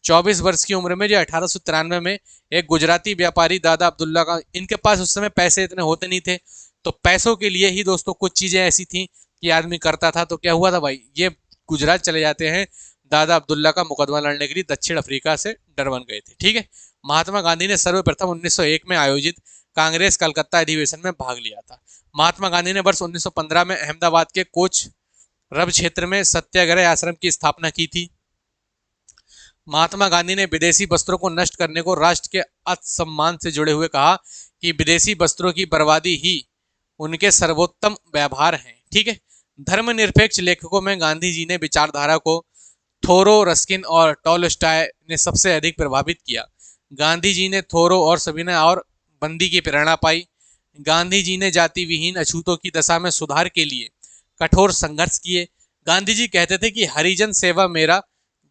24 वर्ष की उम्र में जो 1893 में एक गुजराती व्यापारी दादा अब्दुल्ला का, इनके पास उस समय पैसे इतने होते नहीं थे, तो पैसों के लिए ही दोस्तों कुछ चीजें ऐसी थी कि आदमी करता था। तो क्या हुआ था भाई, ये गुजरात चले जाते हैं, दादा अब्दुल्ला का मुकदमा लड़ने के लिए दक्षिण अफ्रीका से डरबन गए थे। ठीक है। महात्मा गांधी ने सर्वप्रथम 1901 में आयोजित कांग्रेस कलकत्ता अधिवेशन में भाग लिया था। महात्मा गांधी ने वर्ष 1915 में अहमदाबाद के कोच रब क्षेत्र में सत्याग्रह आश्रम की स्थापना की थी। महात्मा गांधी ने विदेशी वस्त्रों को नष्ट करने को राष्ट्र के आत्मसम्मान से जुड़े हुए कहा कि विदेशी वस्त्रों की बर्बादी ही उनके सर्वोत्तम व्यवहार हैं। ठीक है। धर्मनिरपेक्ष लेखकों में गांधी जी ने विचारधारा को थोरो, रस्किन और टॉलस्टॉय ने सबसे अधिक प्रभावित किया। गांधी जी ने थोरो और सविनय और बंदी की प्रेरणा पाई। गांधी जी ने जाति विहीन अछूतों की दशा में सुधार के लिए कठोर संघर्ष किए। गांधी जी कहते थे कि हरिजन सेवा मेरा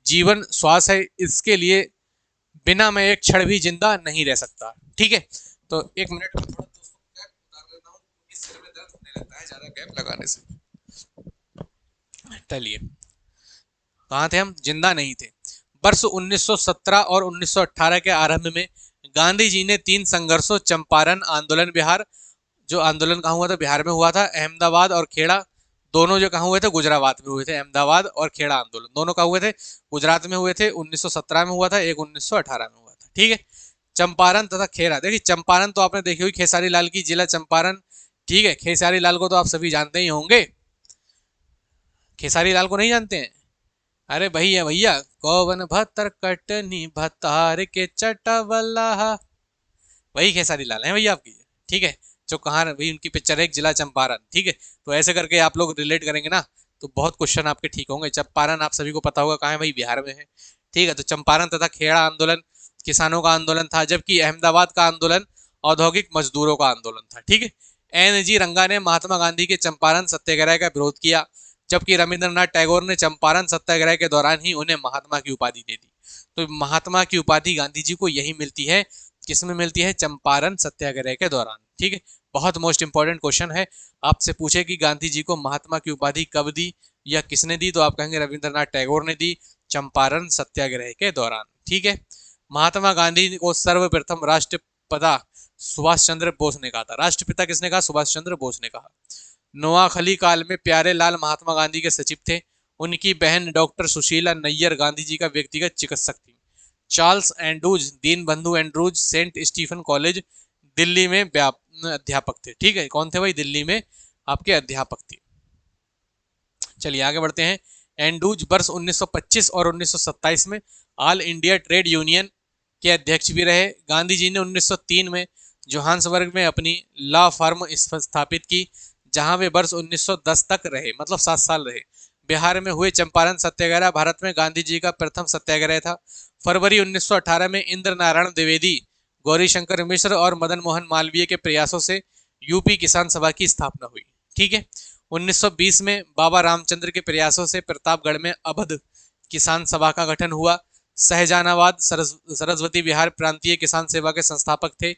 जीवन श्वास है, इसके लिए बिना मैं एक क्षण भी जिंदा नहीं रह सकता। ठीक है। तो एक मिनट में थोड़ा दोस्तों गैप उतार लेता हूँ, इस सिर में दर्द होने लगता है ज्यादा गैप लगाने से। चलिए, कहाँ थे हम, जिंदा नहीं थे। वर्ष 1917 और 1918 के आरंभ में गांधी जी ने 3 संघर्षों, चंपारण आंदोलन, बिहार, जो आंदोलन कहाँ हुआ था, बिहार में हुआ था, अहमदाबाद और खेड़ा, दोनों जो कहाँ हुए थे, गुजरात में हुए थे। अहमदाबाद और खेड़ा आंदोलन दोनों कहाँ हुए थे, गुजरात में हुए थे। 1917 में हुआ था, एक 1918 में हुआ था। ठीक है। चंपारण तथा खेड़ा, देखिए चंपारण तो आपने देखी हुई, खेसारी लाल की, जिला चंपारण। ठीक है। खेसारी लाल को तो आप सभी जानते ही होंगे। खेसारी लाल को नहीं जानते हैं? अरे भैया भैया, कौवन भतर कटनी भतार के चटवला, वही खेसारी लाल है भैया आपकी। ठीक है। जो कहाँ भाई उनकी पिक्चर है, एक जिला चंपारण। ठीक है। तो ऐसे करके आप लोग रिलेट करेंगे ना तो बहुत क्वेश्चन आपके ठीक होंगे। चंपारण आप सभी को पता होगा कहाँ है भाई, बिहार में है। ठीक है। तो चंपारण तथा खेड़ा आंदोलन किसानों का आंदोलन था, जबकि अहमदाबाद का आंदोलन औद्योगिक मजदूरों का आंदोलन था। ठीक है। एन जी रंगा ने महात्मा गांधी के चंपारण सत्याग्रह का विरोध किया, जबकि रविंद्रनाथ टैगोर ने चंपारण सत्याग्रह के दौरान ही उन्हें महात्मा की उपाधि दे दी। तो महात्मा की उपाधि गांधी जी को यही मिलती है, किसमें मिलती है, चंपारण सत्याग्रह के दौरान। ठीक है। बहुत मोस्ट इंपॉर्टेंट क्वेश्चन है, आपसे पूछे कि गांधी जी को महात्मा की उपाधि कब दी या किसने दी, तो आप कहेंगे रविंद्रनाथ टैगोर ने दी, चंपारण सत्याग्रह के दौरान। ठीक है। महात्मा गांधी को सर्वप्रथम राष्ट्रपिता सुभाष चंद्र बोस ने कहा था। राष्ट्रपिता किसने कहा, सुभाष चंद्र बोस ने कहा। नोआखली काल में प्यारे लाल महात्मा गांधी के सचिव थे। उनकी बहन डॉक्टर सुशीला नैयर गांधी जी का व्यक्तिगत चिकित्सक थी। Charles Andrews, Deenbandhu Andrews Saint Stephen college Delhi में अध्यापक थे। ठीक है। कौन थे भाई, दिल्ली में आपके अध्यापक थे। चलिए आगे बढ़ते हैं। एंड्रूज वर्ष 1925 और 1927 में ऑल इंडिया ट्रेड यूनियन के अध्यक्ष भी रहे। गांधी जी ने 1903 में जोहान्सबर्ग में अपनी लॉ फर्म स्थापित की, जहां वे वर्ष 1910 तक रहे, मतलब 7 साल रहे। बिहार में हुए चंपारण सत्याग्रह भारत में गांधी जी का प्रथम सत्याग्रह था। फरवरी 1918 में इंद्र नारायण द्विवेदी, गौरीशंकर मिश्र और मदन मोहन मालवीय के प्रयासों से यूपी किसान सभा की स्थापना हुई। ठीक है। 1920 में बाबा रामचंद्र के प्रयासों से प्रतापगढ़ में अवध किसान सभा का गठन हुआ। सहजानाबाद सरस्वती बिहार प्रांतीय किसान सेवा के संस्थापक थे।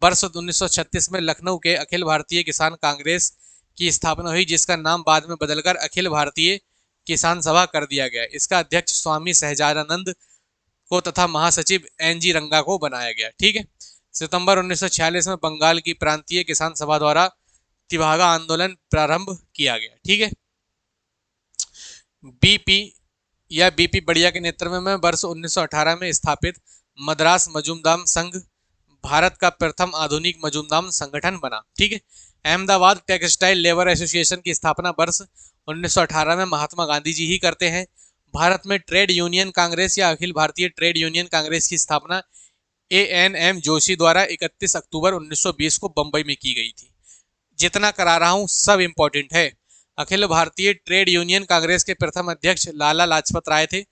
वर्ष 1936 में लखनऊ के अखिल भारतीय किसान कांग्रेस की स्थापना हुई, जिसका नाम बाद में बदलकर अखिल भारतीय किसान सभा कर दिया गया। इसका अध्यक्ष स्वामी सहजानंद को तथा महासचिव एन जी रंगा को बनाया गया। ठीक है। सितंबर 1946 में बंगाल की प्रांतीय किसान सभा द्वारा तिभागा आंदोलन प्रारंभ किया गया। ठीक है। बीपी या बीपी बढ़िया के नेतृत्व में वर्ष 1918 में स्थापित मद्रास मजूमदार संघ भारत का प्रथम आधुनिक मजूमदार संगठन बना। ठीक है। अहमदाबाद टेक्सटाइल लेबर एसोसिएशन की स्थापना वर्ष 1918 में महात्मा गांधी जी ही करते हैं। भारत में ट्रेड यूनियन कांग्रेस या अखिल भारतीय ट्रेड यूनियन कांग्रेस की स्थापना ANM जोशी द्वारा 31 अक्टूबर 1920 को बंबई में की गई थी। जितना करा रहा हूं सब इंपॉर्टेंट है। अखिल भारतीय ट्रेड यूनियन कांग्रेस के प्रथम अध्यक्ष लाला लाजपत राय थे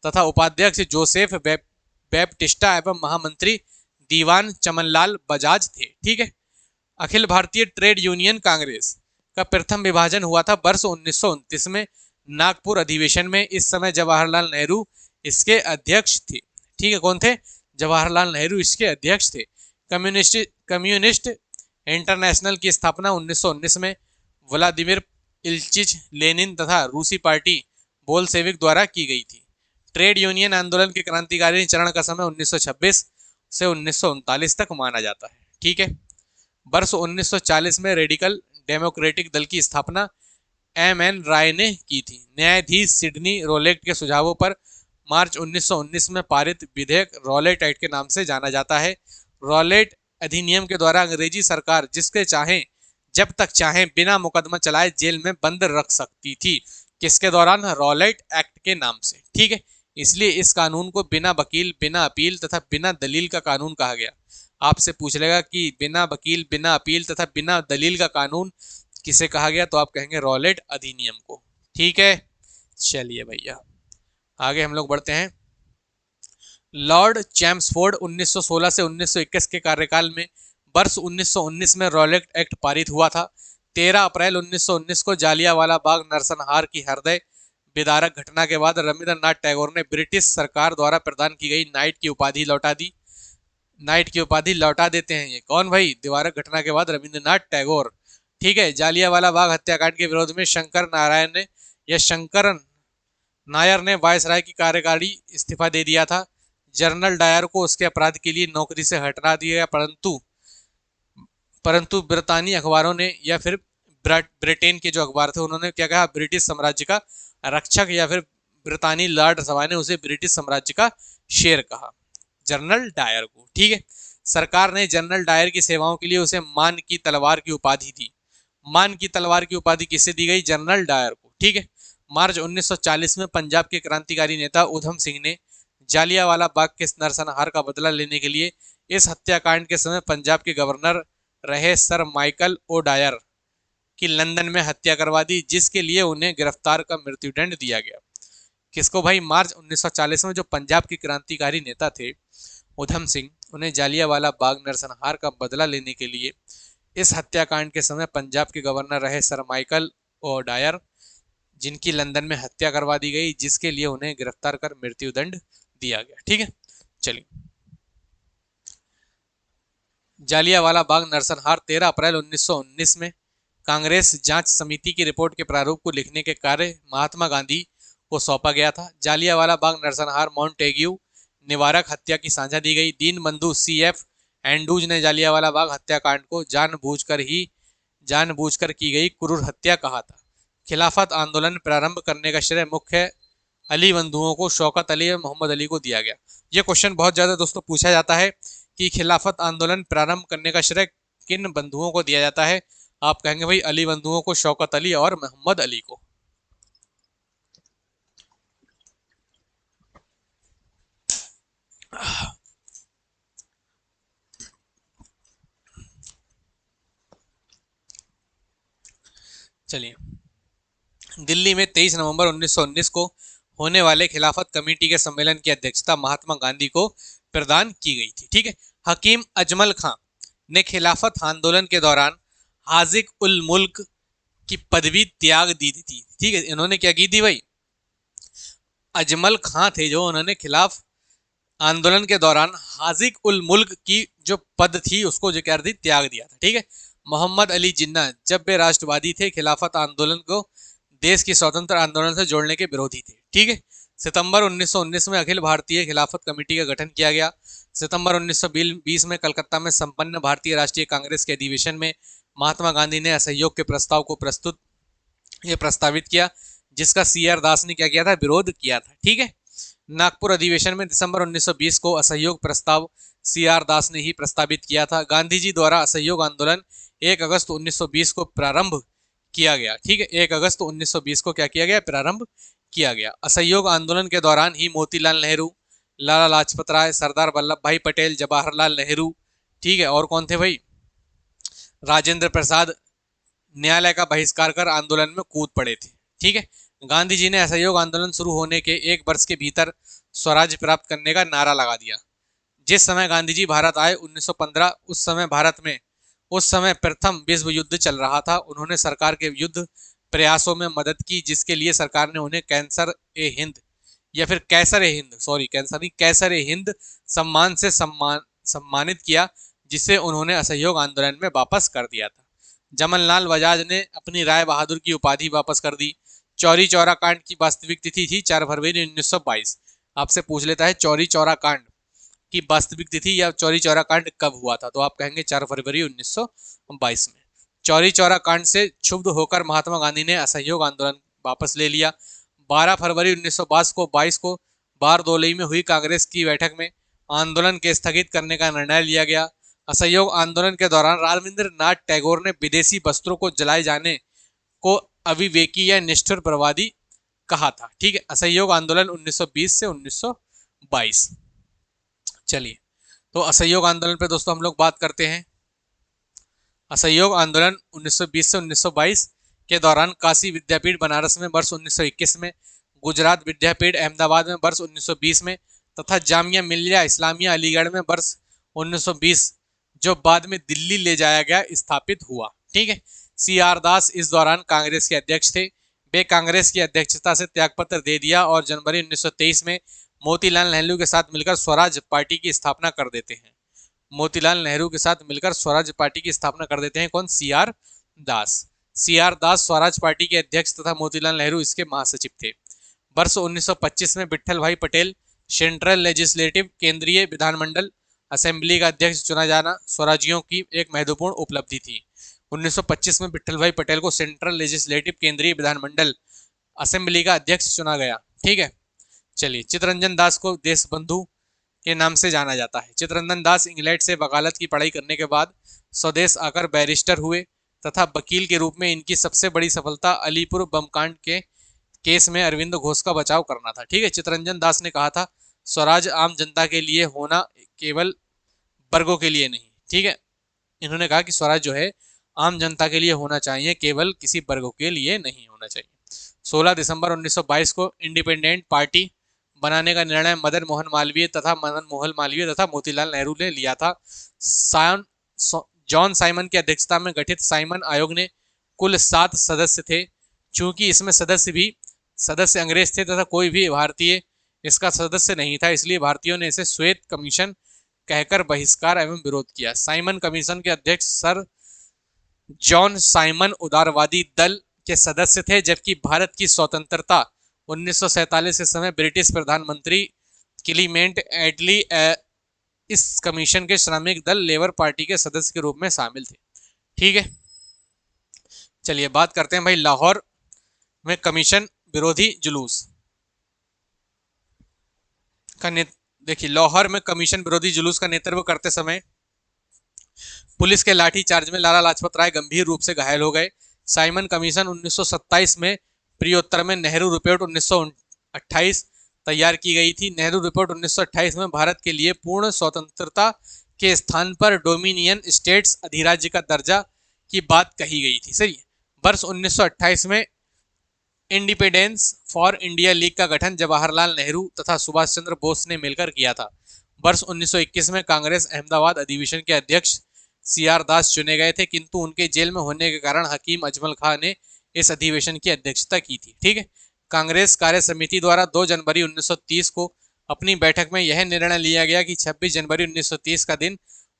तथा उपाध्यक्ष जोसेफ बैप्टिस्टा एवं महामंत्री दीवान चमनलाल बजाज थे। ठीक है। अखिल भारतीय ट्रेड यूनियन कांग्रेस का प्रथम विभाजन हुआ था वर्ष 1929 में नागपुर अधिवेशन में। इस समय जवाहरलाल नेहरू इसके अध्यक्ष थे। ठीक है, कौन थे? जवाहरलाल नेहरू इसके अध्यक्ष थे। कम्युनिस्ट इंटरनेशनल की स्थापना 1919 में व्लादिमीर इल्चिच लेनिन तथा रूसी पार्टी बोल्शेविक द्वारा की गई थी। ट्रेड यूनियन आंदोलन के क्रांतिकारी चरण का समय 1926 से 1939 तक माना जाता है। ठीक है। वर्ष 1940 में रेडिकल डेमोक्रेटिक दल की स्थापना MN राय ने की थी। न्यायाधीश सिडनी रोलेट के सुझावों पर मार्च 1919 में पारित विधेयक रॉलेट एक्ट के नाम से जाना जाता है। रॉलेट अधिनियम के द्वारा अंग्रेजी सरकार जिसके चाहे जब तक चाहे बिना मुकदमा चलाए जेल में बंद रख सकती थी। किसके दौरान? रॉलेट एक्ट के नाम से। ठीक है। इसलिए इस कानून को बिना वकील, बिना अपील तथा बिना दलील का कानून कहा गया। आपसे पूछ लेगा कि बिना वकील, बिना अपील तथा बिना दलील का कानून किसे कहा गया, तो आप कहेंगे रॉलेट अधिनियम को। ठीक है, चलिए भैया आगे हम लोग बढ़ते हैं। लॉर्ड चैम्सफोर्ड 1916 से 1921 के कार्यकाल में वर्ष 1919 में रॉलेट एक्ट पारित हुआ था। 13 अप्रैल 1919 को जालियांवाला बाग नरसंहार की हृदय विदारक घटना के बाद रविंद्रनाथ टैगोर ने ब्रिटिश सरकार द्वारा प्रदान की गई नाइट की उपाधि लौटा दी। नाइट की उपाधि लौटा देते हैं। ये कौन भाई? दिवारक घटना के बाद रविंद्रनाथ टैगोर। ठीक है। जालियांवाला बाग हत्याकांड के विरोध में शंकर नायर ने वायसराय की कार्यकारी इस्तीफा दे दिया था। जनरल डायर को उसके अपराध के लिए नौकरी से हटा दिया गया, परंतु ब्रितानी अखबारों ने या फिर ब्रिटेन के जो अखबार थे उन्होंने क्या कहा? ब्रिटिश साम्राज्य का रक्षक या फिर ब्रितानी लॉर्ड सभा ने उसे ब्रिटिश साम्राज्य का शेर कहा, जनरल डायर को। ठीक है। सरकार ने जनरल डायर की सेवाओं के लिए उसे मान की तलवार की उपाधि दी। मान की तलवार की उपाधि किससे दी गई? जनरल डायर को। ठीक है। मार्च 1940 में पंजाब के क्रांतिकारी नेता उधम सिंह ने जालियांवाला बाग के नरसंहार का बदला लेने के लिए इस हत्याकांड के समय पंजाब के गवर्नर रहे सर माइकल ओ डायर की लंदन में हत्या करवा दी, जिसके लिए उन्हें गिरफ्तार का मृत्युदंड दिया गया। किसको भाई? मार्च 1940 में जो पंजाब के क्रांतिकारी नेता थे उधम सिंह, उन्हें जालियांवाला बाग नरसंहार का बदला लेने के लिए इस हत्याकांड के समय पंजाब के गवर्नर रहे सर माइकल ओ डायर, जिनकी लंदन में हत्या करवा दी गई, जिसके लिए उन्हें गिरफ्तार कर मृत्युदंड दिया गया। ठीक है। चलिए, जालियांवाला बाग नरसंहार 13 अप्रैल 1919 में कांग्रेस जांच समिति की रिपोर्ट के प्रारूप को लिखने के कार्य महात्मा गांधी को सौंपा गया था। जालियांवाला बाग नरसंहार मॉन्टेग्यू निवारक हत्या की साझा दी गई। दीनबंधु CF एंड्रूज ने जालियांवाला बाग हत्याकांड को जानबूझकर की गई क्रूर हत्या कहा था। खिलाफत आंदोलन प्रारंभ करने का श्रेय मुख्य अली बंधुओं को शौकत अली और मोहम्मद अली को दिया गया। ये क्वेश्चन बहुत ज्यादा दोस्तों पूछा जाता है कि खिलाफत आंदोलन प्रारंभ करने का श्रेय किन बंधुओं को दिया जाता है? आप कहेंगे भाई अली बंधुओं को, शौकत अली और मोहम्मद अली को। चलिए, दिल्ली में 23 नवंबर 1919 को होने वाले खिलाफत कमेटी के सम्मेलन की अध्यक्षता महात्मा गांधी को प्रदान की गई थी। ठीक है। हकीम अजमल खां ने खिलाफत आंदोलन के दौरान हाजिक उल मुल्क की पदवी त्याग दी थी। ठीक है। इन्होंने क्या की थी भाई? अजमल खां थे जो, उन्होंने खिलाफ आंदोलन के दौरान हाजिक उल मुल्क की जो पद थी उसको जो क्या थी? त्याग दिया था। ठीक है। मोहम्मद अली जिन्ना जब वे राष्ट्रवादी थे, खिलाफत आंदोलन को देश की स्वतंत्र आंदोलन से जोड़ने के विरोधी थे। ठीक है। सितंबर 1919 में अखिल भारतीय खिलाफत कमेटी का गठन किया गया। सितंबर 1920 में कलकत्ता में संपन्न भारतीय राष्ट्रीय कांग्रेस के अधिवेशन में महात्मा गांधी ने असहयोग के प्रस्ताव को प्रस्तावित किया, जिसका CR दास ने क्या किया था? विरोध किया था। ठीक है। नागपुर अधिवेशन में दिसंबर 1920 को असहयोग प्रस्ताव सीआर दास ने ही प्रस्तावित किया था। गांधी जी द्वारा असहयोग आंदोलन 1 अगस्त 1920 को प्रारंभ किया गया। ठीक है, 1 अगस्त 1920 को क्या किया गया? प्रारंभ किया गया। असहयोग आंदोलन के दौरान ही मोतीलाल नेहरू, लाला लाजपत राय, सरदार वल्लभ भाई पटेल, जवाहरलाल नेहरू, ठीक है, और कौन थे भाई? राजेंद्र प्रसाद, न्यायालय का बहिष्कार कर आंदोलन में कूद पड़े थे। ठीक है, गांधी जी ने असहयोग आंदोलन शुरू होने के 1 वर्ष के भीतर स्वराज प्राप्त करने का नारा लगा दिया। जिस समय गांधी जी भारत आए 1915, उस समय प्रथम विश्व युद्ध चल रहा था। उन्होंने सरकार के युद्ध प्रयासों में मदद की, जिसके लिए सरकार ने उन्हें कैंसर ए हिंद या फिर कैसर ए हिंद, सॉरी कैंसर नहीं, कैसर ए हिंद सम्मान से सम्मानित किया, जिसे उन्होंने असहयोग आंदोलन में वापस कर दिया था। जमनलाल बजाज ने अपनी राय बहादुर की उपाधि वापस कर दी। चौरी चौरा कांड की वास्तविक तिथि थी 4 फरवरी 1922। आपसे पूछ लेता है चौरी चौरा कांड की वास्तविक तिथि या चौरी चौरा कांड कब हुआ था, तो आप कहेंगे 4 फरवरी 1922 में। चौरी चौरा कांड से क्षुब्ध होकर महात्मा गांधी ने असहयोग आंदोलन वापस ले लिया। 12 फरवरी 1922 को बारदोली में हुई कांग्रेस की बैठक में आंदोलन के स्थगित करने का निर्णय लिया गया। असहयोग आंदोलन के दौरान रविंद्रनाथ टैगोर ने विदेशी वस्त्रों को जलाए जाने को अविवेकी या निष्ठुर बर्बादी कहा था। ठीक है, असहयोग आंदोलन 1920 से 1922। चलिए, तो असहयोग आंदोलन पे दोस्तों हम लोग बात करते हैं। असहयोग आंदोलन 1920 से 1922 के दौरान काशी विद्यापीठ बनारस में वर्ष 1921 में, गुजरात विद्यापीठ अहमदाबाद में वर्ष 1920 में तथा जामिया मिलिया इस्लामिया अलीगढ़ में वर्ष 1920, जो बाद में दिल्ली ले जाया गया, स्थापित हुआ। ठीक है, सीआर दास इस दौरान कांग्रेस के अध्यक्ष थे। वे कांग्रेस की अध्यक्षता से त्यागपत्र दे दिया और जनवरी 1923 में मोतीलाल नेहरू के साथ मिलकर स्वराज पार्टी की स्थापना कर देते हैं। मोतीलाल नेहरू के साथ मिलकर स्वराज पार्टी की स्थापना कर देते हैं कौन? सीआर दास। सीआर दास स्वराज पार्टी के अध्यक्ष तथा मोतीलाल नेहरू इसके महासचिव थे। वर्ष 1925 में विट्ठल भाई पटेल सेंट्रल लेजिस्लेटिव केंद्रीय विधानमंडल असेंबली का अध्यक्ष चुना जाना स्वराजियों की एक महत्वपूर्ण उपलब्धि थी। 1925 में विट्ठल भाई पटेल को सेंट्रल लेजिस्लेटिव केंद्रीय विधानमंडल असेंबली का अध्यक्ष चुना गया। ठीक है, चलिए, चित्तरंजन दास को देशबंधु के नाम से जाना जाता है। चित्तरंजन दास इंग्लैंड से वकालत की पढ़ाई करने के बाद स्वदेश आकर बैरिस्टर हुए तथा वकील के रूप में इनकी सबसे बड़ी सफलता अलीपुर बमकांड के केस में अरविंद घोष का बचाव करना था। ठीक है, चित्तरंजन दास ने कहा था स्वराज आम जनता के लिए होना, केवल वर्गों के लिए नहीं। ठीक है, इन्होंने कहा कि स्वराज जो है आम जनता के लिए होना चाहिए, केवल किसी वर्गों के लिए नहीं होना चाहिए। 16 दिसंबर 1922 को इंडिपेंडेंट पार्टी बनाने का निर्णय मदन मोहन मालवीय तथा मोतीलाल नेहरू ने लिया था। जॉन साइमन की अध्यक्षता में गठित साइमन आयोग ने कुल 7 सदस्य थे। चूंकि इसमें सदस्य अंग्रेज थे तथा कोई भी भारतीय इसका सदस्य नहीं था, इसलिए भारतीयों ने इसे श्वेत कमीशन कहकर बहिष्कार एवं विरोध किया। साइमन कमीशन के अध्यक्ष सर जॉन साइमन उदारवादी दल के सदस्य थे, जबकि भारत की स्वतंत्रता 1947 के समय ब्रिटिश प्रधानमंत्री क्लीमेंट एटली इस कमीशन के श्रमिक दल लेबर पार्टी के सदस्य के रूप में शामिल थे। ठीक है, चलिए बात करते हैं भाई लाहौर में कमीशन विरोधी जुलूस का। देखिए, लाहौर में कमीशन विरोधी जुलूस का नेतृत्व करते समय पुलिस के लाठी चार्ज में लाला लाजपत राय गंभीर रूप से घायल हो गए। साइमन कमीशन 1927 में प्रियोत्तर में नेहरू रिपोर्ट 1928 तैयार की गई थी। नेहरू रिपोर्ट 1928 में भारत के लिए पूर्ण स्वतंत्रता के स्थान पर डोमिनियन स्टेट्स अधिराज्य का दर्जा की बात कही गई थी। सही, वर्ष 1928 में इंडिपेंडेंस फॉर इंडिया लीग का गठन जवाहरलाल नेहरू तथा सुभाष चंद्र बोस ने मिलकर किया था। वर्ष 1921 में कांग्रेस अहमदाबाद अधिवेशन के अध्यक्ष सीआर दास चुने गए थे, किंतु उनके जेल में होने के कारण हकीम अजमल खां ने इस अधिवेशन की अध्यक्षता की थी। ठीक है, कांग्रेस कार्य समिति द्वारा 2 जनवरी 1930 को अपनी बैठक में यह निर्णय लिया गया कि 26 जनवरी 1930 का दिन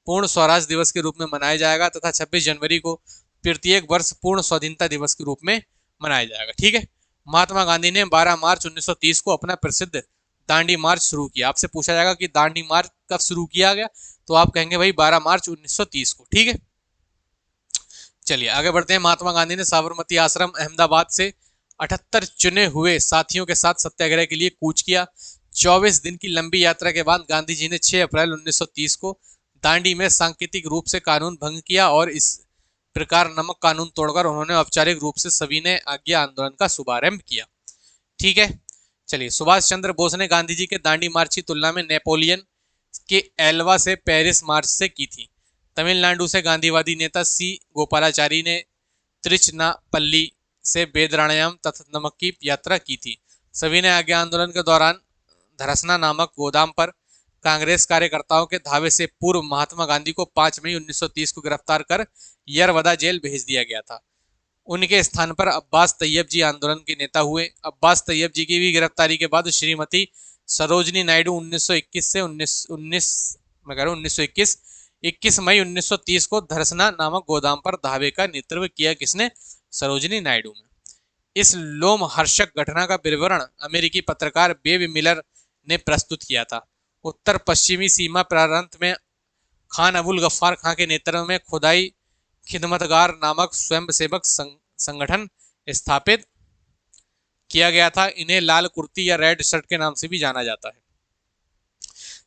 पूर्ण स्वराज दिवस के रूप में मनाया जाएगा तथा 26 जनवरी को प्रत्येक वर्ष पूर्ण स्वाधीनता दिवस के रूप में मनाया जाएगा। ठीक है, महात्मा गांधी ने 12 मार्च 1930 को अपना प्रसिद्ध दांडी मार्च शुरू किया। आपसे पूछा जाएगा कि दांडी मार्च कब शुरू किया गया, तो आप कहेंगे भाई 12 मार्च 1930 को। ठीक है, चलिए आगे बढ़ते हैं। महात्मा गांधी ने साबरमती आश्रम अहमदाबाद से 78 चुने हुए साथियों के साथ सत्याग्रह के लिए कूच किया। 24 दिन की लंबी यात्रा के बाद गांधी जी ने 6 अप्रैल 1930 को दांडी में सांकेतिक रूप से कानून भंग किया और इस प्रकार नमक कानून तोड़कर उन्होंने औपचारिक रूप से सविनय आज्ञा आंदोलन का शुभारंभ किया। ठीक है, चलिए। सुभाष चंद्र बोस ने गांधी जी के दांडी मार्च की तुलना में नेपोलियन के एल्वा से पेरिस मार्च से की थी। तमिलनाडु से गांधीवादी नेता सी गोपालाचारी ने त्रिचनापल्ली से बेदराणयम तथा नमक की यात्रा की थी। सविनय आज्ञा आंदोलन के दौरान धरसना नामक गोदाम पर कांग्रेस कार्यकर्ताओं के धावे से पूर्व महात्मा गांधी को 5 मई 1930 को गिरफ्तार कर यरवदा जेल भेज दिया गया था। उनके स्थान पर अब्बास तैयब जी आंदोलन के नेता हुए। अब्बास तैयब जी की भी गिरफ्तारी के बाद श्रीमती सरोजनी नायडू 1921 से 21 मई 1930 को धरसना नामक गोदाम पर धावे का नेतृत्व किया। किसने? सरोजनी नायडू ने। इस लोमहर्षक घटना का विवरण अमेरिकी पत्रकार बेब मिलर ने प्रस्तुत किया था। उत्तर पश्चिमी सीमा प्रांत में खान अबुल गफ्फार खां के नेतृत्व में खुदाई खिदमतगार नामक स्वयंसेवक संगठन स्थापित किया गया था। इन्हें लाल कुर्ती या रेड शर्ट के नाम से भी जाना जाता है।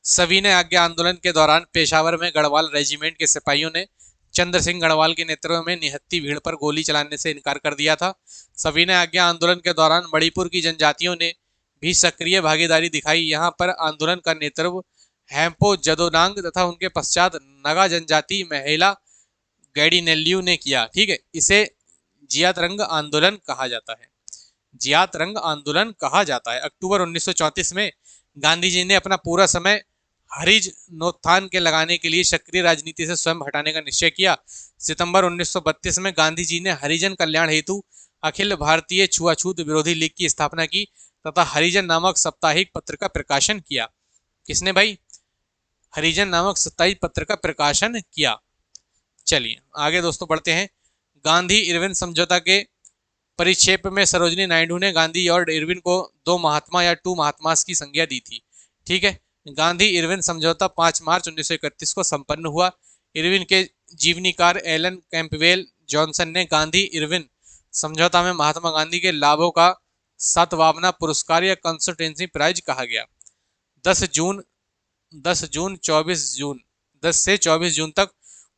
सविनय आज्ञा आंदोलन के दौरान पेशावर में गढ़वाल रेजिमेंट के सिपाहियों ने चंद्र सिंह गढ़वाल के नेतृत्व में निहत्ती भीड़ पर गोली चलाने से इनकार कर दिया था। सविनय आज्ञा आंदोलन के दौरान मणिपुर की जनजातियों ने भी सक्रिय भागीदारी दिखाई। यहाँ पर आंदोलन का नेतृत्व हेम्पो जदोनांग तथा उनके पश्चात नगा जनजाति महिला गैडिनेल्यू ने किया। ठीक है, इसे जियात रंग आंदोलन कहा जाता है। जियात रंग आंदोलन कहा जाता है। अक्टूबर 1934 में गांधी जी ने अपना पूरा समय हरिज नोत्थान के लगाने के लिए सक्रिय राजनीति से स्वयं हटाने का निश्चय किया। सितंबर 1932 में गांधी जी ने हरिजन कल्याण हेतु अखिल भारतीय छुआछूत विरोधी लीग की स्थापना की तथा हरिजन नामक साप्ताहिक पत्र का प्रकाशन किया। किसने भाई? हरिजन नामक साप्ताहिक पत्र का प्रकाशन किया। चलिए आगे दोस्तों बढ़ते हैं। गांधी इरविन समझौता के परिक्षेप में सरोजनी नायडू ने गांधी और इरविन को दो महात्मा या टू महात्मास की संज्ञा दी थी। ठीक है, गांधी इरविन समझौता 5 मार्च 1931 को संपन्न हुआ। इरविन के जीवनीकार एलन कैंपवेल जॉनसन ने गांधी इरविन समझौता में महात्मा गांधी के लाभों का सातवावना पुरस्कार या कंसल्टेंसी प्राइज कहा गया। 10 से 24 जून तक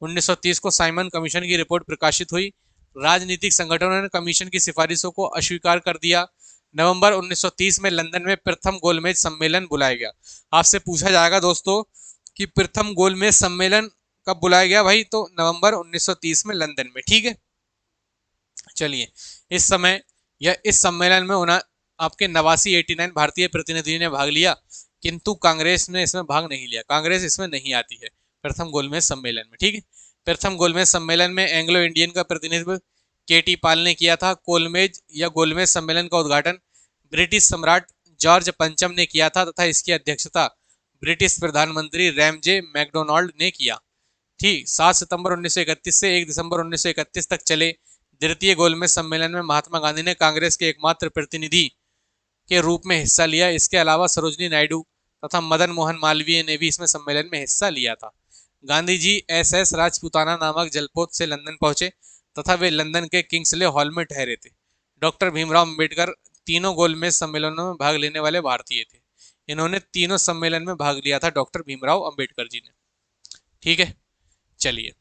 1930 को साइमन कमीशन की रिपोर्ट प्रकाशित हुई। राजनीतिक संगठनों ने कमीशन की सिफारिशों को अस्वीकार कर दिया। नवंबर 1930 में लंदन में प्रथम गोलमेज सम्मेलन बुलाया गया। आपसे पूछा जाएगा दोस्तों कि प्रथम गोलमेज सम्मेलन कब बुलाया गया भाई? तो नवंबर 1930 में लंदन में। ठीक है, चलिए। इस समय या इस सम्मेलन में आपके 89 भारतीय प्रतिनिधियों ने भाग लिया, किंतु कांग्रेस ने इसमें भाग नहीं लिया। कांग्रेस इसमें नहीं आती है प्रथम गोलमेज सम्मेलन में। ठीक है, प्रथम गोलमेज सम्मेलन में एंग्लो इंडियन का प्रतिनिधित्व केटी पाल ने किया था। गोलमेज या गोलमेज सम्मेलन का उद्घाटन ब्रिटिश सम्राट जॉर्ज पंचम ने किया था तथा इसकी अध्यक्षता ब्रिटिश प्रधानमंत्री रैमजे मैकडोनाल्ड ने किया। ठीक, 7 सितंबर 1931 से 1 दिसंबर 1931 तक चले द्वितीय गोलमेज सम्मेलन में महात्मा गांधी ने कांग्रेस के एकमात्र प्रतिनिधि के रूप में हिस्सा लिया। इसके अलावा सरोजनी नायडू तथा मदन मोहन मालवीय ने भी इसमें सम्मेलन में हिस्सा लिया था। गांधी जी SS राजपूताना नामक जलपोत से लंदन पहुंचे तथा वे लंदन के किंग्सले हॉल में ठहरे थे। डॉक्टर भीमराव अंबेडकर तीनों गोलमेज सम्मेलनों में भाग लेने वाले भारतीय थे। इन्होंने तीनों सम्मेलन में भाग लिया था, डॉक्टर भीमराव अंबेडकर जी ने। ठीक है, चलिए।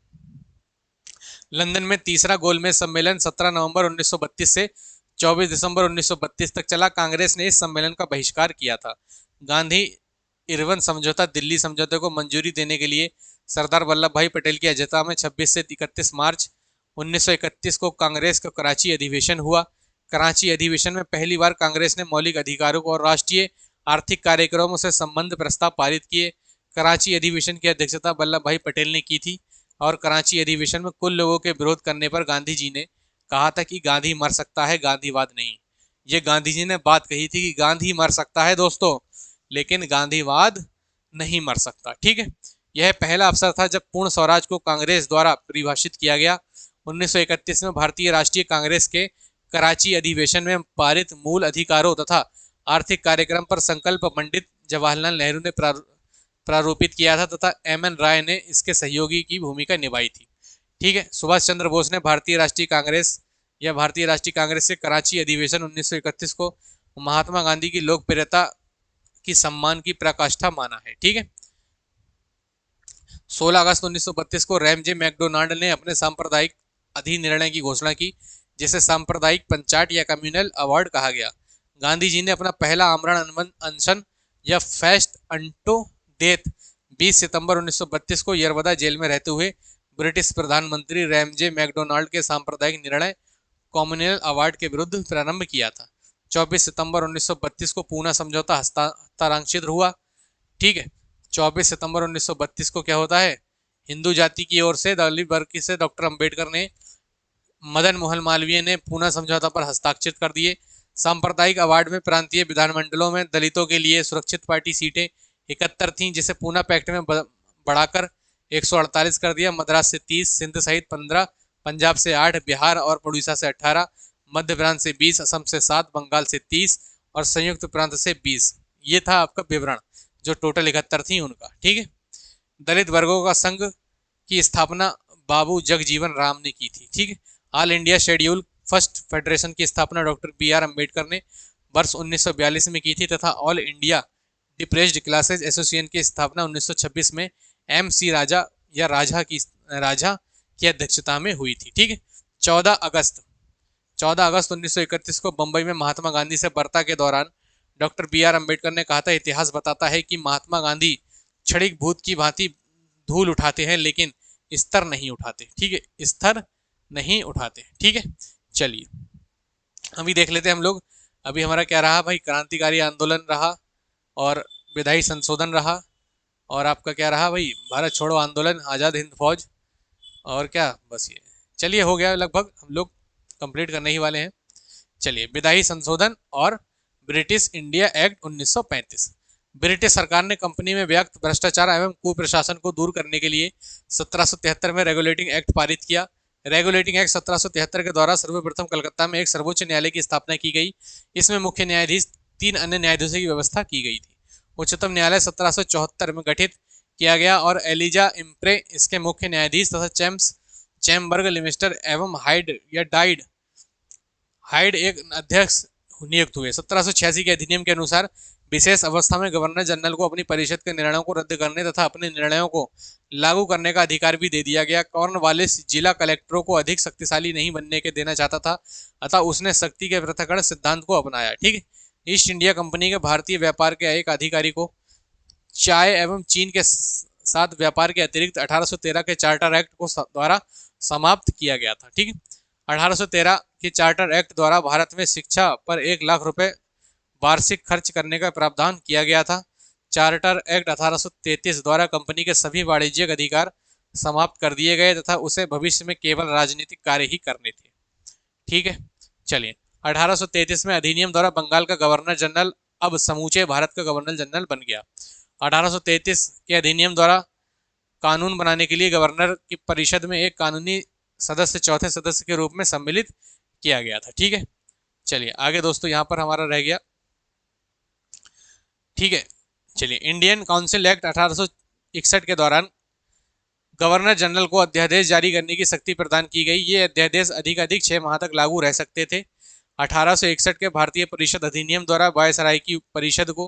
लंदन में तीसरा गोलमेज सम्मेलन 17 नवंबर 1932 से 24 दिसंबर 1932 तक चला। कांग्रेस ने इस सम्मेलन का बहिष्कार किया था। गांधी इरविन समझौता दिल्ली समझौते को मंजूरी देने के लिए सरदार वल्लभ भाई पटेल की अध्यक्षता में 26 से 31 मार्च 1931 को कांग्रेस का कराची अधिवेशन हुआ। कराची अधिवेशन में पहली बार कांग्रेस ने मौलिक अधिकारों और राष्ट्रीय आर्थिक कार्यक्रमों से संबंध प्रस्ताव पारित किए। कराची अधिवेशन की अध्यक्षता वल्लभ भाई पटेल ने की थी और कराची अधिवेशन में कुल लोगों के विरोध करने पर गांधी जी ने कहा था कि गांधी मर सकता है, गांधीवाद नहीं। ये गांधी जी ने बात कही थी कि गांधी मर सकता है दोस्तों, लेकिन गांधीवाद नहीं मर सकता। ठीक है, यह पहला अवसर था जब पूर्ण स्वराज को कांग्रेस द्वारा परिभाषित किया गया। 1931 में भारतीय राष्ट्रीय कांग्रेस के कराची अधिवेशन में पारित मूल अधिकारों तथा आर्थिक कार्यक्रम पर संकल्प पंडित जवाहरलाल नेहरू ने प्रारूपित किया था तथा MN राय ने इसके सहयोगी की भूमिका निभाई थी। ठीक है, सुभाष चंद्र बोस ने भारतीय राष्ट्रीय कांग्रेस के कराची अधिवेशन 1931 को महात्मा गांधी की लोकप्रियता की सम्मान की पराकाष्ठा माना है। ठीक है। 16 अगस्त 1932 को रैमजे मैकडोनाल्ड ने अपने सांप्रदायिक अधिनिर्णय की घोषणा की, जिसे सांप्रदायिक पंचायत या कम्युनल अवार्ड कहा गया। गांधी जी ने अपना पहला आमरण अनशन या फेस्ट अंटो डेथ 20 सितंबर 1932 को यरवदा जेल में रहते हुए ब्रिटिश प्रधानमंत्री रैमजे मैकडोनाल्ड के सांप्रदायिक निर्णय कम्युनल अवार्ड के विरुद्ध प्रारंभ किया था। 24 सितंबर 1932 को पूना समझौता हस्ताक्षरित हुआ। ठीक है। 24 सितंबर 1932 को क्या होता है, हिंदू जाति की ओर से दलित वर्ग से डॉक्टर अंबेडकर ने मदन मोहन मालवीय ने पूना समझौता पर हस्ताक्षर कर दिए। सांप्रदायिक अवार्ड में प्रांतीय विधानमंडलों में दलितों के लिए सुरक्षित पार्टी सीटें 71 थीं, जिसे पूना पैक्ट में बढ़ाकर 148 कर दिया। मद्रास से 30, सिंध सहित 15, पंजाब से 8, बिहार और उड़ीसा से 18, मध्य प्रांत से 20, असम से 7, बंगाल से 30 और संयुक्त प्रांत से 20। ये था आपका विवरण, जो टोटल 71 थी उनका। ठीक है। दलित वर्गों का संघ की स्थापना बाबू जगजीवन राम ने की थी। ठीक है। All India schedule first federation की स्थापना डॉक्टर बी.आर. अम्बेडकर ने वर्ष 1942 में की थी तथा all India depressed classes association की स्थापना 1926 में एम.सी. राजा की अध्यक्षता में हुई थी। ठीक है। 14 अगस्त 1931 को बंबई में महात्मा गांधी से वार्ता के दौरान डॉक्टर बी.आर. अम्बेडकर ने कहा था, इतिहास बताता है कि महात्मा गांधी क्षणिक भूत की भांति धूल उठाते हैं लेकिन स्तर नहीं उठाते। ठीक है। स्तर नहीं उठाते। ठीक है। चलिए अभी देख लेते हैं हम लोग। अभी हमारा क्या रहा भाई, क्रांतिकारी आंदोलन रहा और विधायी संशोधन रहा, और आपका क्या रहा भाई, भारत छोड़ो आंदोलन, आज़ाद हिंद फौज, और क्या, बस ये। चलिए हो गया लगभग, हम लोग कंप्लीट करने ही वाले हैं। चलिए, विधायी संशोधन और ब्रिटिश इंडिया एक्ट 1935। ब्रिटिश सरकार ने कंपनी में व्याप्त भ्रष्टाचार एवं कुप्रशासन को दूर करने के लिए 1773 में रेगुलेटिंग एक्ट पारित किया। रेगुलेटिंग एक्ट 1773 के द्वारा सर्वप्रथम कलकत्ता में एक सर्वोच्च न्यायालय की स्थापना की गई। इसमें मुख्य न्यायाधीश 3 अन्य न्यायाधीशों की व्यवस्था की गई थी। उच्चतम न्यायालय 1774 में गठित किया गया और एलिजा इम्प्रे इसके मुख्य न्यायाधीश तथा चैम्बर्ग लिमिस्टर एवं हाइड एक अध्यक्ष नियुक्त हुए। 1786 के अधिनियम के अनुसार विशेष अवस्था में गवर्नर जनरल को अपनी परिषद के निर्णयों को रद्द करने तथा अपने निर्णयों को लागू करने का अधिकार भी दे दिया गया। कॉर्नवालिस जिला कलेक्टरों को अधिक शक्तिशाली नहीं बनने के देना चाहता था, अतः उसने सख्ती के पृथक्करण सिद्धांत को अपनाया। ठीक है। ईस्ट इंडिया कंपनी के भारतीय व्यापार के एक अधिकारी को चाय एवं चीन के साथ व्यापार के अतिरिक्त 1813 के चार्टर एक्ट को द्वारा समाप्त किया गया था। ठीक है। 1813 के चार्टर एक्ट द्वारा भारत में शिक्षा पर 1 लाख रुपए वार्षिक खर्च करने का प्रावधान किया गया था। चार्टर एक्ट 1833 द्वारा कंपनी के सभी वाणिज्यिक अधिकार समाप्त कर दिए गए तथा उसे भविष्य में केवल राजनीतिक कार्य ही करने थे। ठीक है। चलिए, 1833 में अधिनियम द्वारा बंगाल का गवर्नर जनरल अब समूचे भारत का गवर्नर जनरल बन गया। 1833 के अधिनियम द्वारा कानून बनाने के लिए गवर्नर की परिषद में एक कानूनी सदस्य चौथे सदस्य के रूप में सम्मिलित किया गया था। ठीक है। चलिए आगे दोस्तों, यहां पर हमारा रह गया। ठीक है। चलिए, इंडियन काउंसिल एक्ट 1861 के दौरान गवर्नर जनरल को अध्यादेश जारी करने की शक्ति प्रदान की गई। ये अध्यादेश अधिक 6 माह तक लागू रह सकते थे। 1861 के भारतीय परिषद अधिनियम द्वारा वायसराय की परिषद को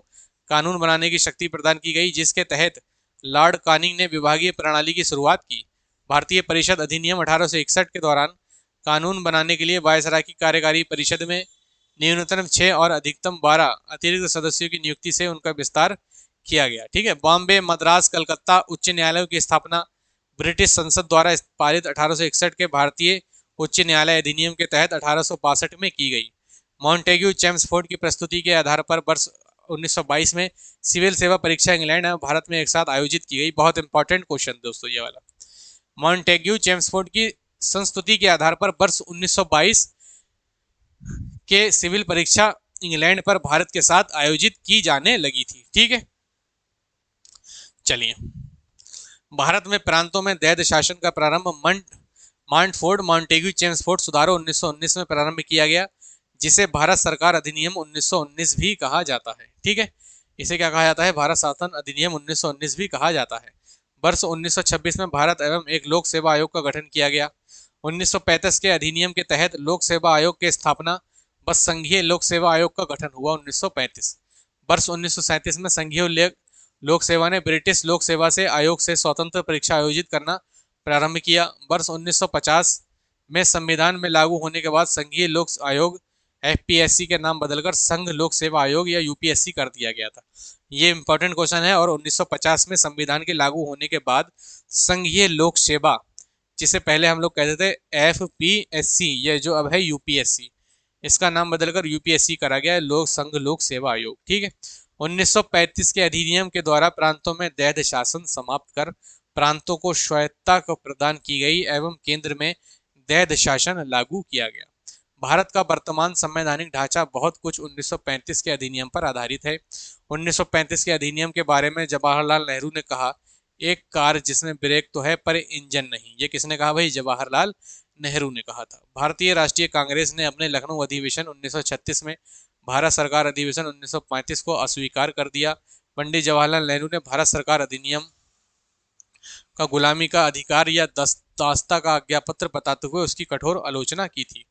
कानून बनाने की शक्ति प्रदान की गई, जिसके तहत लॉर्ड कानिंग ने विभागीय प्रणाली की शुरुआत की। भारतीय परिषद अधिनियम 1861 के दौरान कानून बनाने के लिए वायसराय की कार्यकारी परिषद में न्यूनतम 6 और अधिकतम 12 अतिरिक्त सदस्यों की नियुक्ति से उनका विस्तार किया गया। ठीक है। बॉम्बे, मद्रास, कलकत्ता उच्च न्यायालयों की स्थापना ब्रिटिश संसद द्वारा पारित 1861 के भारतीय उच्च न्यायालय अधिनियम के तहत 1862 में की गई। मॉन्टेग्यू चेम्सफोर्ड की प्रस्तुति के आधार पर वर्ष 1922 में सिविल सेवा परीक्षा इंग्लैंड और भारत में एक साथ आयोजित की गई। बहुत इंपॉर्टेंट क्वेश्चन दोस्तों ये वाला। मॉन्टेग्यू चेम्सफोर्ड की संस्तुति के आधार पर वर्ष 1922 के सिविल परीक्षा इंग्लैंड पर भारत के साथ आयोजित की जाने लगी थी। ठीक है। चलिए, भारत में प्रांतों में दैध शासन का प्रारंभ मॉन्टफोर्ड मॉन्टेग्यू चेम्सफोर्ड सुधारों 1919 में प्रारंभ किया गया, जिसे भारत सरकार अधिनियम 1919 भी कहा जाता है। ठीक है। इसे क्या कहा जाता है, भारत शासन अधिनियम 1919 भी कहा जाता है। वर्ष 1926 में भारत एवं एक लोक सेवा आयोग का गठन किया गया। 1935 के अधिनियम के तहत लोक सेवा आयोग की स्थापना व संघीय लोक सेवा आयोग का गठन हुआ 1935। वर्ष 1937 में संघीय लोक सेवा ने ब्रिटिश लोक सेवा से आयोग से स्वतंत्र परीक्षा आयोजित करना प्रारंभ किया। वर्ष 1950 में संविधान में लागू होने के बाद संघीय लोक आयोग एफपीएससी के नाम बदलकर संघ लोक सेवा आयोग या यूपीएससी कर दिया गया था। ये इंपॉर्टेंट क्वेश्चन है। और 1950 में संविधान के लागू होने के बाद संघीय लोक सेवा, जिसे पहले हम लोग कहते थे एफपीएससी, ये जो अब है यूपीएससी, इसका नाम बदलकर यूपीएससी करा गया है, लोक संघ लोक सेवा आयोग। ठीक है। 1935 के अधिनियम के द्वारा प्रांतों में दैध शासन समाप्त कर प्रांतों को स्वायत्तता को प्रदान की गई एवं केंद्र में दैध शासन लागू किया गया। भारत का वर्तमान संवैधानिक ढांचा बहुत कुछ 1935 के अधिनियम पर आधारित है। 1935 के अधिनियम के बारे में जवाहरलाल नेहरू ने कहा, एक कार जिसमें ब्रेक तो है पर इंजन नहीं। ये किसने कहा भाई? जवाहरलाल नेहरू ने कहा था। भारतीय राष्ट्रीय कांग्रेस ने अपने लखनऊ अधिवेशन 1936 में भारत सरकार अधिवेशन 1935 को अस्वीकार कर दिया। पंडित जवाहरलाल नेहरू ने भारत सरकार अधिनियम का गुलामी का अधिकार या दास्ता का आज्ञापत्र बताते हुए उसकी कठोर आलोचना की थी।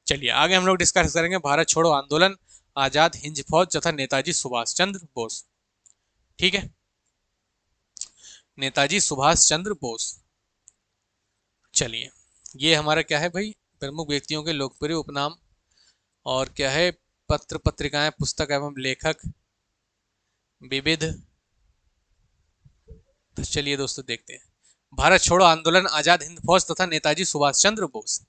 चलिए आगे हम लोग डिस्कस करेंगे भारत छोड़ो आंदोलन, आजाद हिंद फौज तथा नेताजी सुभाष चंद्र बोस। ठीक है, नेताजी सुभाष चंद्र बोस। चलिए, ये हमारा क्या है भाई? प्रमुख व्यक्तियों के लोकप्रिय उपनाम। और क्या है? पत्र पत्रिकाएं, पुस्तक एवं लेखक, विविध। तो चलिए दोस्तों देखते हैं। भारत छोड़ो आंदोलन, आजाद हिंद फौज तथा नेताजी सुभाष चंद्र बोस।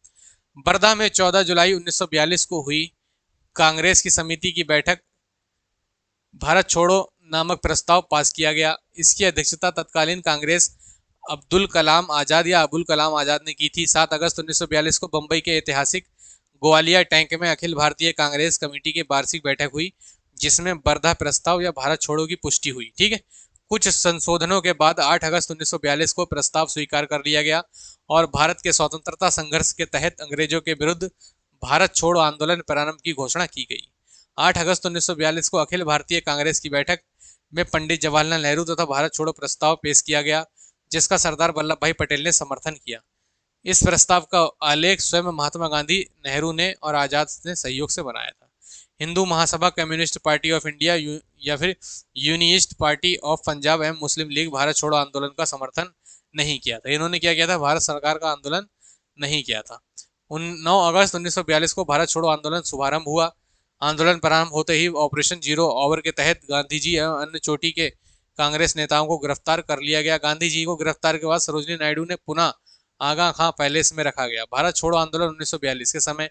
वर्धा में 14 जुलाई 1942 को हुई कांग्रेस की समिति की बैठक भारत छोड़ो नामक प्रस्ताव पास किया गया। इसकी अध्यक्षता तत्कालीन कांग्रेस अब्दुल कलाम आजाद या अबुल कलाम आजाद ने की थी। 7 अगस्त 1942 को बंबई के ऐतिहासिक ग्वालियर टैंक में अखिल भारतीय कांग्रेस कमेटी की वार्षिक बैठक हुई, जिसमें वर्धा प्रस्ताव या भारत छोड़ो की पुष्टि हुई। ठीक है। कुछ संशोधनों के बाद 8 अगस्त 1942 को प्रस्ताव स्वीकार कर लिया गया और भारत के स्वतंत्रता संघर्ष के तहत अंग्रेजों के विरुद्ध भारत छोड़ो आंदोलन प्रारंभ की घोषणा की गई। 8 अगस्त 1942 को अखिल भारतीय कांग्रेस की बैठक में पंडित जवाहरलाल नेहरू तथा भारत छोड़ो प्रस्ताव पेश किया गया, जिसका सरदार वल्लभ भाई पटेल ने समर्थन किया। इस प्रस्ताव का आलेख स्वयं महात्मा गांधी, नेहरू ने और आजाद ने सहयोग से बनाया था। Hindu Mahasabha, communist party of India या फिर यूनियनिस्ट पार्टी ऑफ पंजाब एवं मुस्लिम लीग भारत छोड़ो आंदोलन का समर्थन नहीं किया था। इन्होंने क्या किया था? भारत सरकार का आंदोलन नहीं किया था। 9 अगस्त 1942 को भारत छोड़ो आंदोलन शुभारंभ हुआ। आंदोलन प्रारंभ होते ही ऑपरेशन जीरो आवर के तहत गांधी जी एवं अन्य चोटी के कांग्रेस नेताओं को गिरफ्तार कर लिया गया। गांधी जी को गिरफ्तार के बाद सरोजिनी नायडू ने पुनः आगा खां पैलेस में रखा गया। भारत छोड़ो आंदोलन 1942 के समय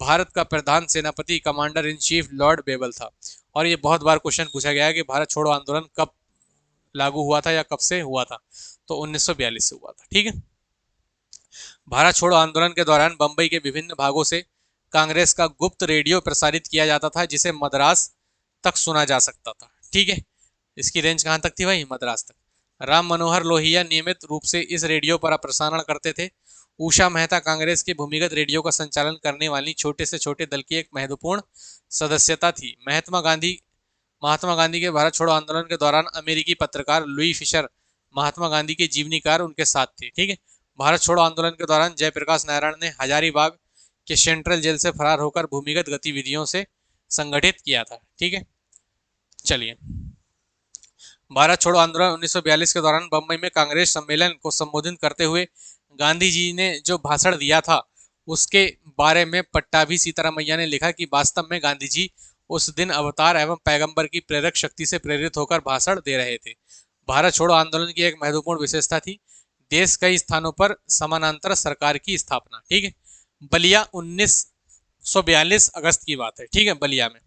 भारत का प्रधान सेनापति commander in chief Lord Wavell था। और ये बहुत बार क्वेश्चन पूछा गया है कि भारत छोड़ो आंदोलन कब लागू हुआ था या कब से हुआ था? तो 1942 से हुआ था। ठीक है। भारत छोड़ो आंदोलन के दौरान बंबई के विभिन्न भागों से कांग्रेस का गुप्त रेडियो प्रसारित किया जाता था, जिसे मद्रास तक सुना जा सकता था। ठीक है। इसकी रेंज कहां तक थी भाई? मद्रास तक। राम मनोहर लोहिया नियमित रूप से इस रेडियो पर प्रसारण करते थे। उषा मेहता कांग्रेस के भूमिगत रेडियो का संचालन करने वाली छोटे से छोटे दल की एक महत्वपूर्ण सदस्यता थी। महात्मा गांधी के भारत छोड़ो आंदोलन के दौरान अमेरिकी पत्रकार लुई फिशर महात्मा गांधी के जीवनीकार उनके साथ थे। ठीक है। भारत छोड़ो आंदोलन के दौरान जयप्रकाश नारायण ने हजारीबाग के सेंट्रल जेल से फरार होकर भूमिगत गतिविधियों से संगठित किया था। ठीक है। चलिए, भारत छोड़ो आंदोलन 1942 के दौरान बंबई में कांग्रेस सम्मेलन को संबोधित करते हुए गांधी जी ने जो भाषण दिया था उसके बारे में पट्टाभी सीतारामैया ने लिखा कि वास्तव में गांधी जी उस दिन अवतार एवं पैगंबर की प्रेरक शक्ति से प्रेरित होकर भाषण दे रहे थे। भारत छोड़ो आंदोलन की एक महत्वपूर्ण विशेषता थी देश कई स्थानों पर समानांतर सरकार की स्थापना। ठीक है। बलिया 1942 अगस्त की बात है। ठीक है। बलिया में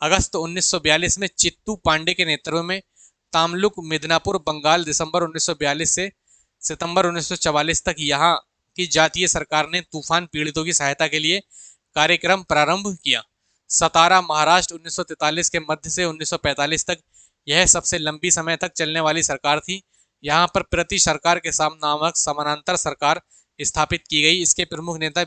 अगस्त 1942 में चित्तू पांडे के नेतृत्व में तामलुक मिदनापुर बंगाल दिसंबर 1942 से सितंबर 1944 तक यहाँ की जातीय सरकार ने तूफान पीड़ितों की सहायता के लिए कार्यक्रम प्रारंभ किया। सतारा महाराष्ट्र 1943 के मध्य से 1945 तक यह सबसे लंबी समय तक चलने वाली सरकार थी। यहाँ पर प्रति सरकार के साथ नामक समानांतर सरकार स्थापित की गई। इसके प्रमुख नेता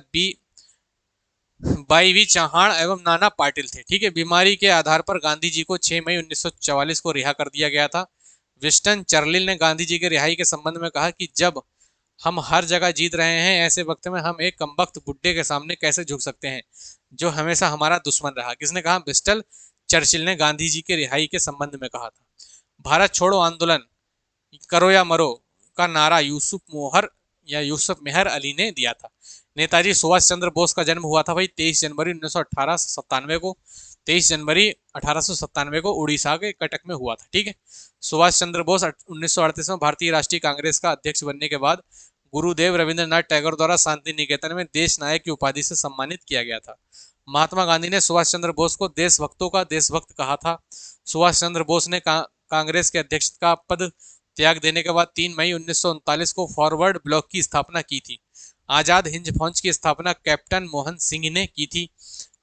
बाई वी चौहान एवं नाना पाटिल थे। ठीक है। बीमारी के आधार पर गांधी जी को 6 मई 1944 को रिहा कर दिया गया था। विंस्टन चर्चिल ने गांधी जी के रिहाई के संबंध में कहा कि जब हम हर जगह जीत रहे हैं, ऐसे वक्त में हम एक कमबख्त बुड्ढे के सामने कैसे झुक सकते हैं जो हमेशा हमारा दुश्मन रहा। किसने कहा? विंस्टन चर्चिल ने गांधी जी के रिहाई के संबंध में कहा था। भारत छोड़ो आंदोलन करो या मरो का नारा यूसुफ मेहर अली ने दिया था। नेताजी सुभाष चंद्र बोस का जन्म हुआ था भाई 23 जनवरी 1997 को। 23 जनवरी 1897 को उड़ीसा के कटक में हुआ था। ठीक है। सुभाष चंद्र बोस 1938 में भारतीय राष्ट्रीय कांग्रेस का अध्यक्ष बनने के बाद गुरुदेव रविंद्रनाथ टैगोर द्वारा शांति निकेतन में देश नायक की उपाधि से सम्मानित किया गया था। महात्मा गांधी ने सुभाष चंद्र बोस को देशभक्तों का देशभक्त कहा था। सुभाष चंद्र बोस ने कांग्रेस के अध्यक्ष का पद त्याग देने के बाद 3 मई 1939 को फॉरवर्ड ब्लॉक की स्थापना की थी। आजाद हिंद फौज की स्थापना कैप्टन मोहन सिंह ने की थी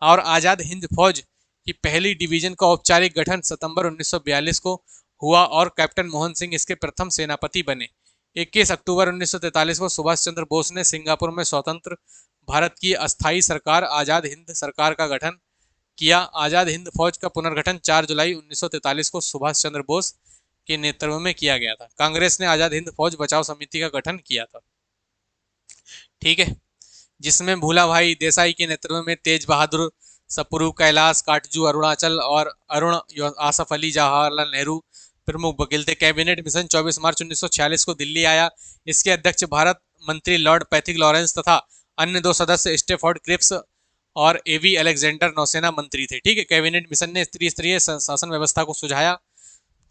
और आजाद हिंद फौज की पहली डिवीजन का औपचारिक गठन सितंबर 1942 को हुआ और कैप्टन मोहन सिंह इसके प्रथम सेनापति बने। 21 अक्टूबर 1943 को सुभाष चंद्र बोस ने सिंगापुर में स्वतंत्र भारत की अस्थायी सरकार आजाद हिंद सरकार का गठन किया। आजाद हिंद फौज का पुनर्गठन 4 जुलाई 1943 को सुभाष चंद्र बोस के नेतृत्व में किया गया था। कांग्रेस ने आजाद हिंद फौज बचाव समिति का गठन किया था। ठीक है, जिसमें भूला भाई देसाई के नेतृत्व में तेज बहादुर सप्रू, कैलाश काटजू अरुणाचल और अरुण आसफ अली जवाहरलाल नेहरू प्रमुख वकील थे। कैबिनेट मिशन 24 मार्च 1946 को दिल्ली आया। इसके अध्यक्ष भारत मंत्री लॉर्ड पैथिक लॉरेंस तथा अन्य 2 सदस्य स्टेफोर्ड क्रिप्स और एवी अलेक्जेंडर नौसेना मंत्री थे। ठीक है। कैबिनेट मिशन ने त्रिस्तरीय शासन व्यवस्था को सुझाया।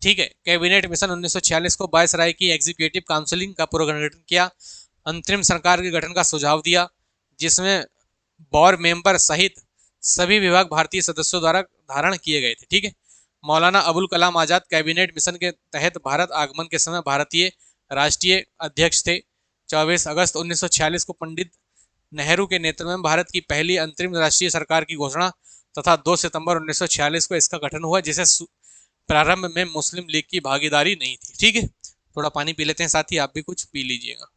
ठीक है। कैबिनेट मिशन 1946 को वायसराय की एग्जीक्यूटिव काउंसिलिंग का पुनर्गठन किया। अंतरिम सरकार के गठन का सुझाव दिया, जिसमें बॉर मेंबर सहित सभी विभाग भारतीय सदस्यों द्वारा धारण किए गए थे। ठीक है। मौलाना अबुल कलाम आजाद कैबिनेट मिशन के तहत भारत आगमन के समय भारतीय राष्ट्रीय अध्यक्ष थे। 24 अगस्त 1946 को पंडित नेहरू के नेतृत्व में भारत की पहली अंतरिम राष्ट्रीय सरकार की घोषणा तथा 2 सितंबर 1946 को इसका गठन हुआ, जिसे प्रारंभ में मुस्लिम लीग की भागीदारी नहीं थी। ठीक है। थोड़ा पानी पी लेते हैं, साथ ही आप भी कुछ पी लीजिएगा।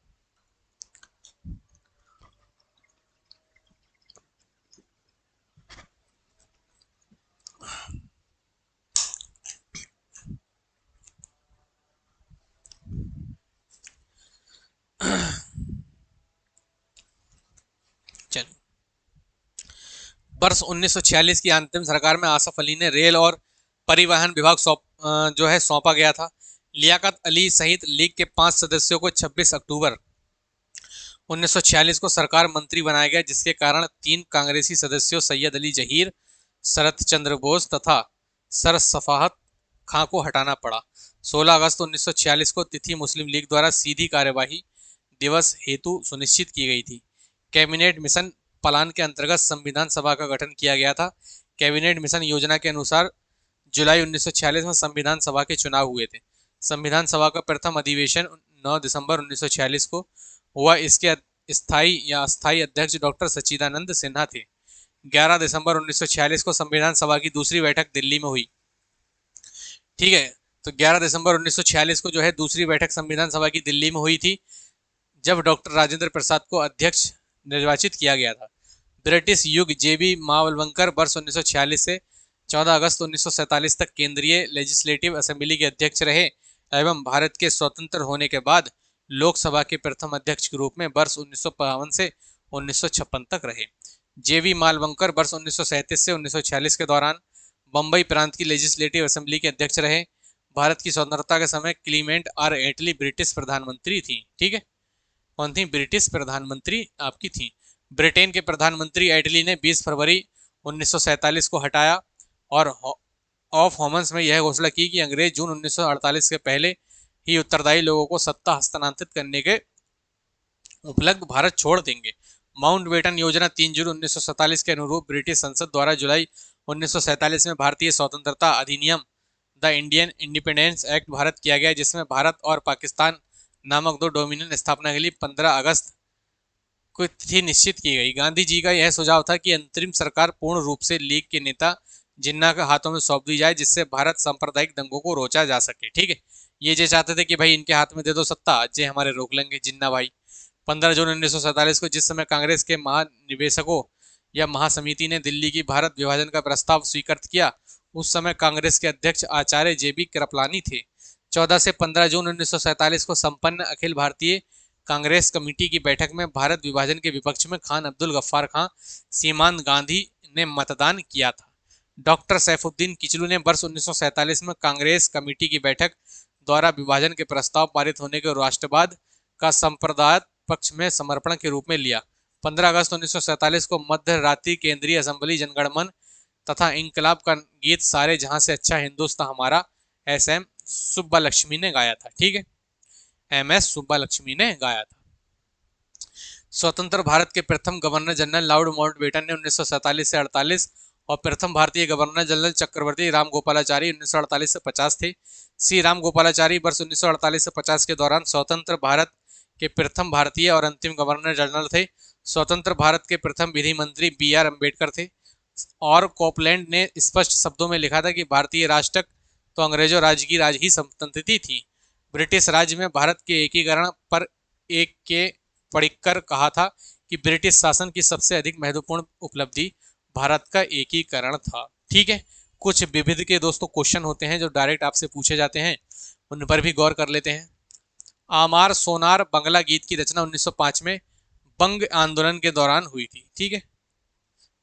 चलो, वर्ष 1946 की अंतिम सरकार में आसफ अली ने रेल और परिवहन विभाग सौंपा गया था। लियाकत अली सहित लीग के 5 सदस्यों को 26 अक्टूबर 1946 को सरकार मंत्री बनाया गया, जिसके कारण 3 कांग्रेसी सदस्यों सैयद अली जहीर, शरत चंद्र बोस तथा सर सफाहत खां को हटाना पड़ा। 16 अगस्त 1946 को तिथि मुस्लिम लीग द्वारा सीधी कार्यवाही दिवस हेतु सुनिश्चित की गई थी। कैबिनेट मिशन प्लान के अंतर्गत संविधान सभा का गठन किया गया था। कैबिनेट मिशन योजना के अनुसार जुलाई 1946 में संविधान सभा के चुनाव हुए थे। संविधान सभा का प्रथम अधिवेशन 9 दिसंबर 1946 को हुआ। इसके अस्थायी अध्यक्ष डॉक्टर सच्चिदानंद सिन्हा थे। 11 दिसंबर 1946 को संविधान सभा की दूसरी बैठक दिल्ली में हुई। ठीक है। तो 11 दिसंबर 1946 को जो है दूसरी बैठक संविधान सभा की दिल्ली में हुई थी, जब डॉक्टर राजेंद्र प्रसाद को अध्यक्ष निर्वाचित किया गया था। ब्रिटिश युग जेबी मावलंकर वर्ष 1946 से 14 अगस्त 1947 तक केंद्रीय लेजिस्लेटिव असेंबली के अध्यक्ष रहे एवं भारत के स्वतंत्र होने के बाद लोकसभा के प्रथम अध्यक्ष के रूप में वर्ष 1952 से 1956 तक रहे। जेबी मालवंकर वर्ष 1937 से 1946 के दौरान बम्बई प्रांत की लेजिस्लेटिव असेंबली के अध्यक्ष रहे। भारत की स्वतंत्रता के समय क्लीमेंट आर एटली ब्रिटिश प्रधानमंत्री थी। ठीक है। कौन थी? ब्रिटिश प्रधानमंत्री आपकी थी। ब्रिटेन के प्रधानमंत्री एटली ने 20 फरवरी 1947 को हटाया और ऑफ कॉमन्स में यह घोषणा की कि अंग्रेज जून 1948 के पहले ही उत्तरदायी लोगों को सत्ता हस्तांतरित करने के उपलब्ध भारत छोड़ देंगे। माउंटबेटन योजना 3 जून 1947 के अनुरूप ब्रिटिश संसद द्वारा जुलाई 1947 में भारतीय स्वतंत्रता अधिनियम the Indian independence act Bharat किया गया, जिसमें भारत और पाकिस्तान नामक 2 डोमिनियन स्थापना के लिए 15 अगस्त को तिथि निश्चित की गई। गांधी जी का यह सुझाव था कि अंतरिम सरकार पूर्ण रूप से लीग के नेता जिन्ना के हाथों में सौंप दी जाए, जिससे भारत सांप्रदायिक दंगों को रोका जा सके। ठीक है। ये जो चाहते थे कि भाई इनके हाथ में दे दो सत्ता, जे हमारे रोक लेंगे जिन्ना भाई। 15 जून 1947 को जिस समय कांग्रेस के महानिवेशकों या महासमिति ने दिल्ली की भारत विभाजन का प्रस्ताव स्वीकृत किया, उस समय कांग्रेस के अध्यक्ष आचार्य जेबी कृपलानी थे। 14 से 15 जून 1947 को संपन्न अखिल भारतीय कांग्रेस कमेटी की बैठक में भारत विभाजन के विपक्ष में खान अब्दुल गफ्फार खां, सीमांत गांधी ने मतदान किया था। डॉक्टर सैफुद्दीन किचलू ने वर्ष 1947 में कांग्रेस कमेटी की बैठक द्वारा विभाजन के प्रस्ताव पारित होने के राष्ट्रवाद का संप्रदाय पक्ष में समर्पण के रूप में लिया। 15 अगस्त 1947 को मध्य रात्रि केंद्रीय असेंबली जनगणमन तथा इंकलाब का गीत सारे जहां से अच्छा हिंदुस्तान हमारा एस.एम. सुब्बालक्ष्मी ने गाया था। ठीक है, एम.एस. सुब्बालक्ष्मी ने गाया था। स्वतंत्र भारत के प्रथम गवर्नर जनरल लॉर्ड माउंटबेटन ने 1947 से 48 और प्रथम भारतीय गवर्नर जनरल चक्रवर्ती रामगोपालाचारी 1948 से 50 थे। सी रामगोपालाचारी वर्ष 1948 से 50 के दौरान स्वतंत्र भारत के प्रथम भारतीय और अंतिम गवर्नर जनरल थे। स्वतंत्र भारत के प्रथम विधि मंत्री बी.आर. अम्बेडकर थे। और कोपलैंड ने स्पष्ट शब्दों में लिखा था कि भारतीय राष्ट्र तो अंग्रेजों राज की राज ही संतति थी। ब्रिटिश राज में भारत के एकीकरण पर एक के पढ़कर कहा था कि ब्रिटिश शासन की सबसे अधिक महत्वपूर्ण उपलब्धि भारत का एकीकरण था। ठीक है, कुछ विविध के दोस्तों क्वेश्चन होते हैं जो डायरेक्ट आपसे पूछे जाते हैं, उन पर भी गौर कर लेते हैं। आमार सोनार बंगला गीत की रचना 1905 में बंग आंदोलन के दौरान हुई थी। ठीक है,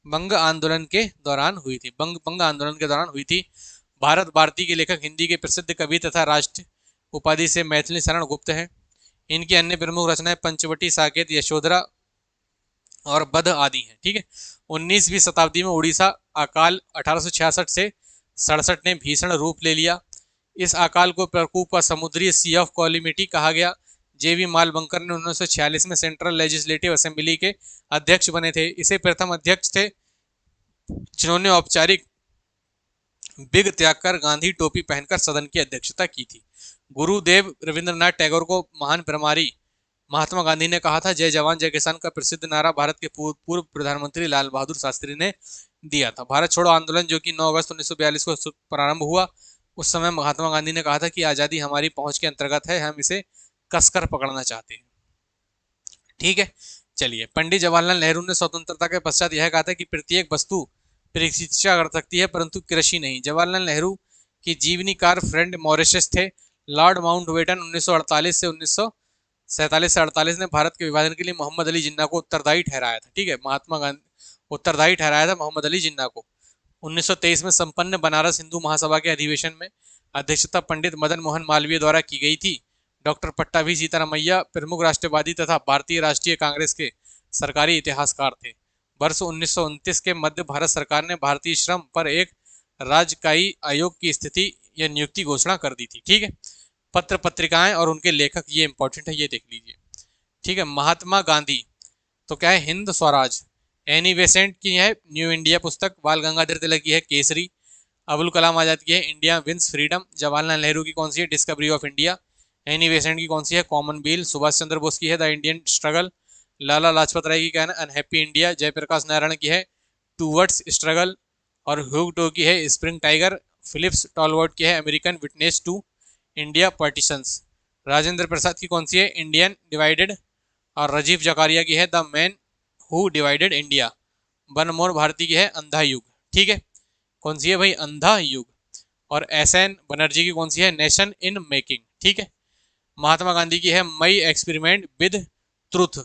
बंग आंदोलन के दौरान हुई थी। बंग आंदोलन के दौरान हुई थी। भारत भारती के लेखक हिंदी के प्रसिद्ध कवि तथा राष्ट्र उपाधि से मैथिली शरण गुप्त हैं। इनकी अन्य प्रमुख रचनाएं पंचवटी, साकेत, यशोधरा और बध आदि हैं। ठीक है, 19वीं शताब्दी में उड़ीसा अकाल 1866 से 67 ने भीषण रूप ले लिया। इस अकाल को प्रकोप का समुद्री सी ऑफ कॉलिमिटी कहा गया। जे.वी. मालवंकर ने 1946 में सेंट्रल लेजिस्लेटिव असेंबली के अध्यक्ष बने थे। इसे प्रथम अध्यक्ष थे जिन्होंने औपचारिक बिग त्याग कर गांधी टोपी पहनकर सदन की अध्यक्षता की थी। गुरुदेव रविंद्रनाथ टैगोर को महान प्रमारी महात्मा गांधी ने कहा था। जय जवान जय किसान का प्रसिद्ध नारा भारत के पूर्व प्रधानमंत्री लाल बहादुर शास्त्री ने दिया था। भारत छोड़ो आंदोलन जो कि 9 अगस्त 1942 को प्रारंभ हुआ, उस समय महात्मा गांधी ने कहा था कि आज़ादी हमारी पहुंच के अंतर्गत है, हम इसे कसकर पकड़ना चाहते हैं। ठीक है, चलिए, पंडित जवाहरलाल नेहरू ने स्वतंत्रता के पश्चात यह कहा था कि प्रत्येक वस्तु प्रतीक्षा कर सकती है परंतु कृषि नहीं। जवाहरलाल नेहरू की जीवनीकार फ्रेंड मॉरिशस थे। लॉर्ड माउंटबेटन 1948 से 1947 ने भारत के विभाजन के लिए मोहम्मद अली जिन्ना को उत्तरदायी ठहराया था। ठीक है, महात्मा गांधी उत्तरदायी ठहराया था मोहम्मद अली जिन्ना को। 1923 में संपन्न बनारस हिंदू महासभा के अधिवेशन में अध्यक्षता पंडित मदन मोहन मालवीय द्वारा की गई थी। डॉक्टर पट्टाभी सीतारामैया प्रमुख राष्ट्रवादी तथा भारतीय राष्ट्रीय कांग्रेस के सरकारी इतिहासकार थे। वर्ष 1929 के मध्य भारत सरकार ने भारतीय श्रम पर एक राजकाई आयोग की स्थिति या नियुक्ति घोषणा कर दी थी। ठीक है, पत्र पत्रिकाएं और उनके लेखक, ये इंपॉर्टेंट है, ये देख लीजिए। ठीक है, महात्मा गांधी तो क्या है, हिंद स्वराज। एनी बेसेंट की है न्यू इंडिया पुस्तक। बाल गंगाधर तिलक की है केसरी। अबुल कलाम आजाद की है India wins freedom. Jawaharlal Nehru की कौन सी है, discovery of India. Annie Besant की कौन सी है, कॉमनवेल्थ। सुभाष चंद्र बोस की है the Indian struggle. Lala Lajpat Rai की क्या है, अनहैप्पी इंडिया। जयप्रकाश नारायण की है टूवर्ड्स स्ट्रगल। और ह्यूग टो की है स्प्रिंग टाइगर। फिलिप्स टॉलवर्ट की है American witness to India partitions. Rajendra Prasad की कौन सी है, इंडियन डिवाइडेड। और राजीव जकारिया की है the man who divided India. बनमोहन भारती की है अंधा युग। ठीक है, कौन सी है भाई, अंधा युग। और एस.एन. बनर्जी की कौन सी है, नेशन इन मेकिंग। ठीक है, महात्मा गांधी की है मई experiment with truth.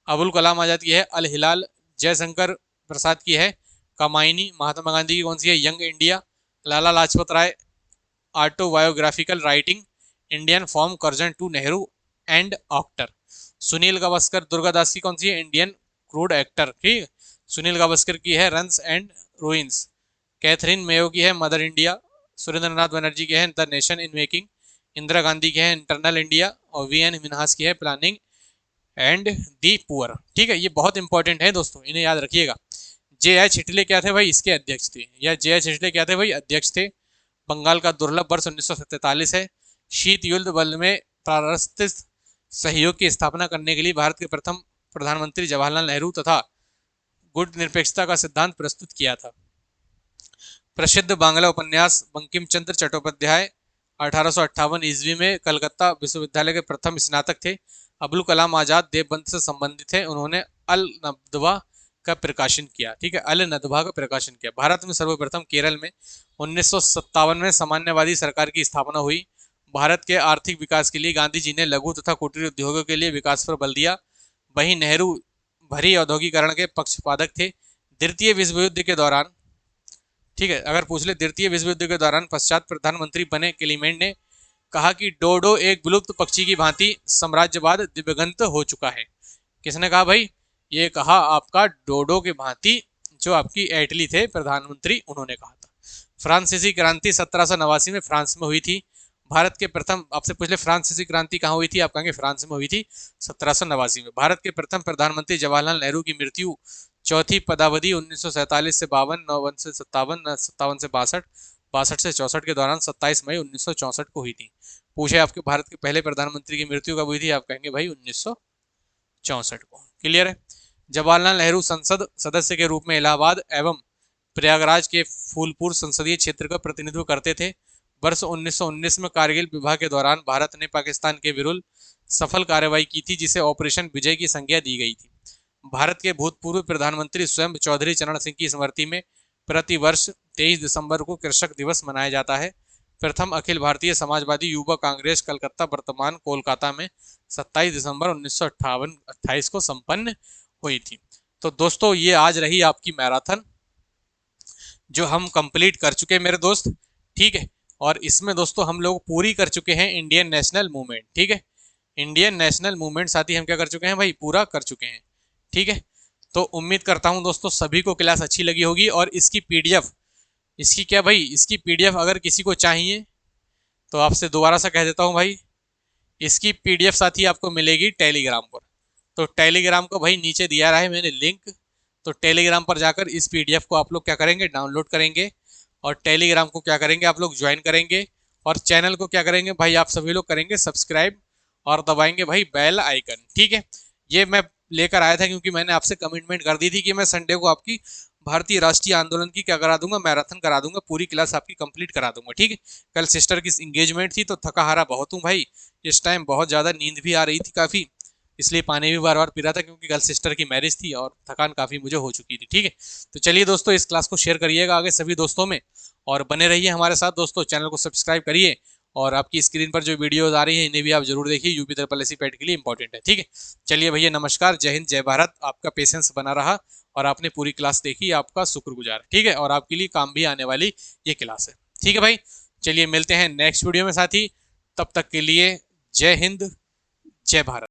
Abul Kalam Azad की है अल हिलाल। जयशंकर प्रसाद की है कमायनी। महात्मा गांधी की कौन सी है, young India. Lala Lajpat Rai autobiographical writing. Indian from Curzon to Nehru and after. Sunil Gavaskar Durgadas की कौन सी है, इंडियन क्रूड एक्टर। ठीक, सुनील गावस्कर की है runs and ruins. Catherine Mayo की है मदर इंडिया। सुरेंद्र नाथ बनर्जी की है the nation in making. Indira Gandhi की है इंटरनल इंडिया। और वी.एन. मिन्हास की है प्लानिंग एंड दी पुअर। ठीक है, ये बहुत इंपॉर्टेंट है दोस्तों, इन्हें याद रखिएगा। जे.एच. हिटले क्या थे भाई, इसके अध्यक्ष थे। या जे.एच. हिटले क्या थे भाई, अध्यक्ष थे। बंगाल का दुर्लभ वर्ष 1947 है। शीत युद्ध बल में पारस्परिक सहयोग की स्थापना करने के लिए भारत के प्रथम प्रधानमंत्री जवाहरलाल नेहरू तथा गुट निरपेक्षता का सिद्धांत प्रस्तुत किया था। प्रसिद्ध बांग्ला उपन्यास बंकिम चंद्र चट्टोपाध्याय 1858 ईस्वी में कलकत्ता विश्वविद्यालय के प्रथम स्नातक थे। अबुल कलाम आजाद देवबंद से संबंधित थे। उन्होंने अल नदवा का प्रकाशन किया। ठीक है, अल नदवा का प्रकाशन किया। भारत में सर्वप्रथम केरल में 1957 में साम्यवादी सरकार की स्थापना हुई। भारत के आर्थिक विकास के लिए गांधी जी ने लघु तथा कुटीर उद्योगों के लिए विकास पर बल दिया। वहीं नेहरू भरी औद्योगिकरण के पक्षपातक थे। द्वितीय विश्व युद्ध के दौरान ठीक है, अगर पूछ ले द्वितीय विश्व युद्ध के दौरान पश्चात प्रधानमंत्री बने क्लीमेंट ने कहा कि डोडो एक विलुप्त पक्षी की भांति साम्राज्यवाद दिव्यगंत हो चुका है। किसने कहा भाई? ये कहा आपका डोडो के भांति जो आपकी एटली थे प्रधानमंत्री, उन्होंने कहा था। फ्रांसीसी क्रांति 1789 में फ्रांस में हुई थी। भारत के प्रथम, आपसे पूछ ले फ्रांसीसी क्रांति कहाँ हुई थी, आप कहेंगे फ्रांस में हुई थी 1789 में। भारत के प्रथम प्रधानमंत्री जवाहरलाल नेहरू की मृत्यु चौथी पदावधि 1947 से 52, 59 से 57, 57 से 62, 62 से 64 के दौरान 27 मई 1964 को हुई थी। पूछे आपके भारत के पहले प्रधानमंत्री की मृत्यु कब हुई थी, आप कहेंगे भाई 1964 को। क्लियर है? जवाहरलाल नेहरू संसद सदस्य के रूप में इलाहाबाद एवं प्रयागराज के फूलपुर संसदीय क्षेत्र का प्रतिनिधित्व करते थे। वर्ष 1919 में कारगिल विवाह के दौरान भारत ने पाकिस्तान के विरुद्ध सफल कार्रवाई की थी, जिसे ऑपरेशन विजय की संज्ञा दी गई थी। भारत के भूतपूर्व प्रधानमंत्री स्वयं चौधरी चरण सिंह की स्मृति में प्रति वर्ष 23 दिसंबर को कृषक दिवस मनाया जाता है। प्रथम अखिल भारतीय समाजवादी युवा कांग्रेस कलकत्ता वर्तमान कोलकाता में 27 दिसंबर 1958 को संपन्न हुई थी। तो दोस्तों ये आज रही आपकी मैराथन जो हम कंप्लीट कर चुके हैं मेरे दोस्त। ठीक है, और इसमें दोस्तों हम लोग पूरी कर चुके हैं इंडियन नेशनल मूवमेंट। ठीक है, इंडियन नेशनल मूवमेंट साथी हम क्या कर चुके हैं भाई, पूरा कर चुके हैं। ठीक है, तो उम्मीद करता हूं दोस्तों सभी को क्लास अच्छी लगी होगी। और इसकी पीडीएफ, इसकी क्या भाई, इसकी पीडीएफ अगर किसी को चाहिए तो आपसे दोबारा से कह देता हूं भाई, इसकी पीडीएफ साथी आपको मिलेगी टेलीग्राम पर। तो टेलीग्राम को भाई नीचे दिया रहा है मैंने लिंक, तो टेलीग्राम पर जाकर इस पीडीएफ को आप लोग क्या करेंगे, डाउनलोड करेंगे और टेलीग्राम को क्या करेंगे आप लोग, ज्वाइन करेंगे। और चैनल को क्या करेंगे भाई, आप सभी लोग करेंगे सब्सक्राइब और दबाएंगे भाई बेल आइकन। ठीक है, ये मैं लेकर आया था क्योंकि मैंने आपसे कमिटमेंट कर दी थी कि मैं संडे को आपकी भारतीय राष्ट्रीय आंदोलन की क्या करा दूंगा, मैराथन करा दूंगा, पूरी क्लास आपकी कंप्लीट करा दूंगा। ठीक है, कल सिस्टर की इंगेजमेंट थी तो थका हारा बहुत हूँ भाई, इस टाइम बहुत ज़्यादा नींद भी आ रही थी काफ़ी, इसलिए पानी भी बार बार पी रहा था क्योंकि कल सिस्टर की मैरिज थी और थकान काफ़ी मुझे हो चुकी थी। ठीक है, तो चलिए दोस्तों इस क्लास को शेयर करिएगा आगे सभी दोस्तों में और बने रहिए हमारे साथ दोस्तों। चैनल को सब्सक्राइब करिए और आपकी स्क्रीन पर जो वीडियोज आ रही हैं इन्हें भी आप जरूर देखिए, UP triple S C PET के लिए इंपॉर्टेंट है। ठीक है, चलिए भैया नमस्कार, जय हिंद, जय भारत। आपका पेशेंस बना रहा और आपने पूरी क्लास देखी, आपका शुक्रगुजार। ठीक है, और आपके लिए काम भी आने वाली ये क्लास है। ठीक है भाई, चलिए मिलते हैं नेक्स्ट वीडियो में साथी, तब तक के लिए जय हिंद, जय भारत।